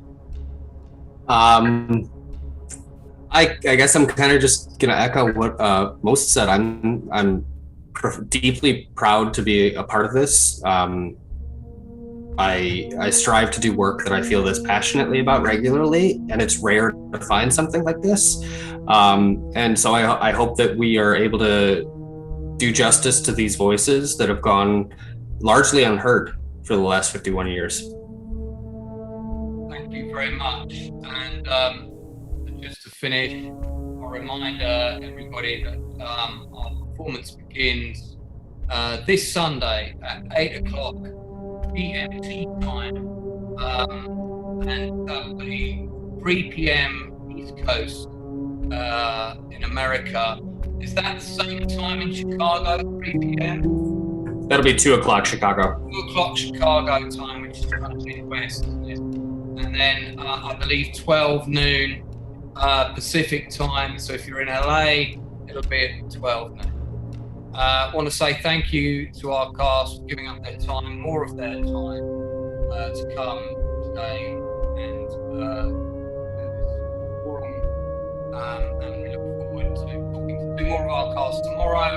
I guess I'm kind of just gonna echo what most said. I'm deeply proud to be a part of this. I strive to do work that I feel this passionately about regularly, and it's rare to find something like this. And so I hope that we are able to do justice to these voices that have gone largely unheard for the last 51 years. Thank you very much. And just to finish, I'll remind everybody that our performance begins this Sunday at 8 o'clock GMT time, and that will be 3 p.m. East Coast in America. Is that the same time in Chicago, 3 p.m.? That'll be 2 o'clock Chicago. 2 o'clock Chicago time, which is kind of Midwest, isn't it? And then I believe 12 noon Pacific time. So if you're in LA, it'll be at 12 noon. I want to say thank you to our cast for giving up their time, more of their time, to come today and and we look forward to talking to more of our cast tomorrow at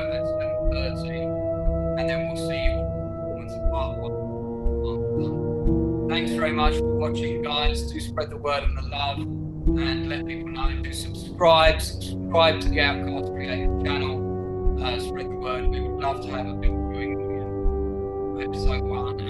7:30, and then we'll see you all performance part 1. Thanks very much for watching, guys. Do spread the word and the love, and let people know. Do subscribe to the Outcast Creative channel. Spread the word. We would love to have a big viewing episode 1.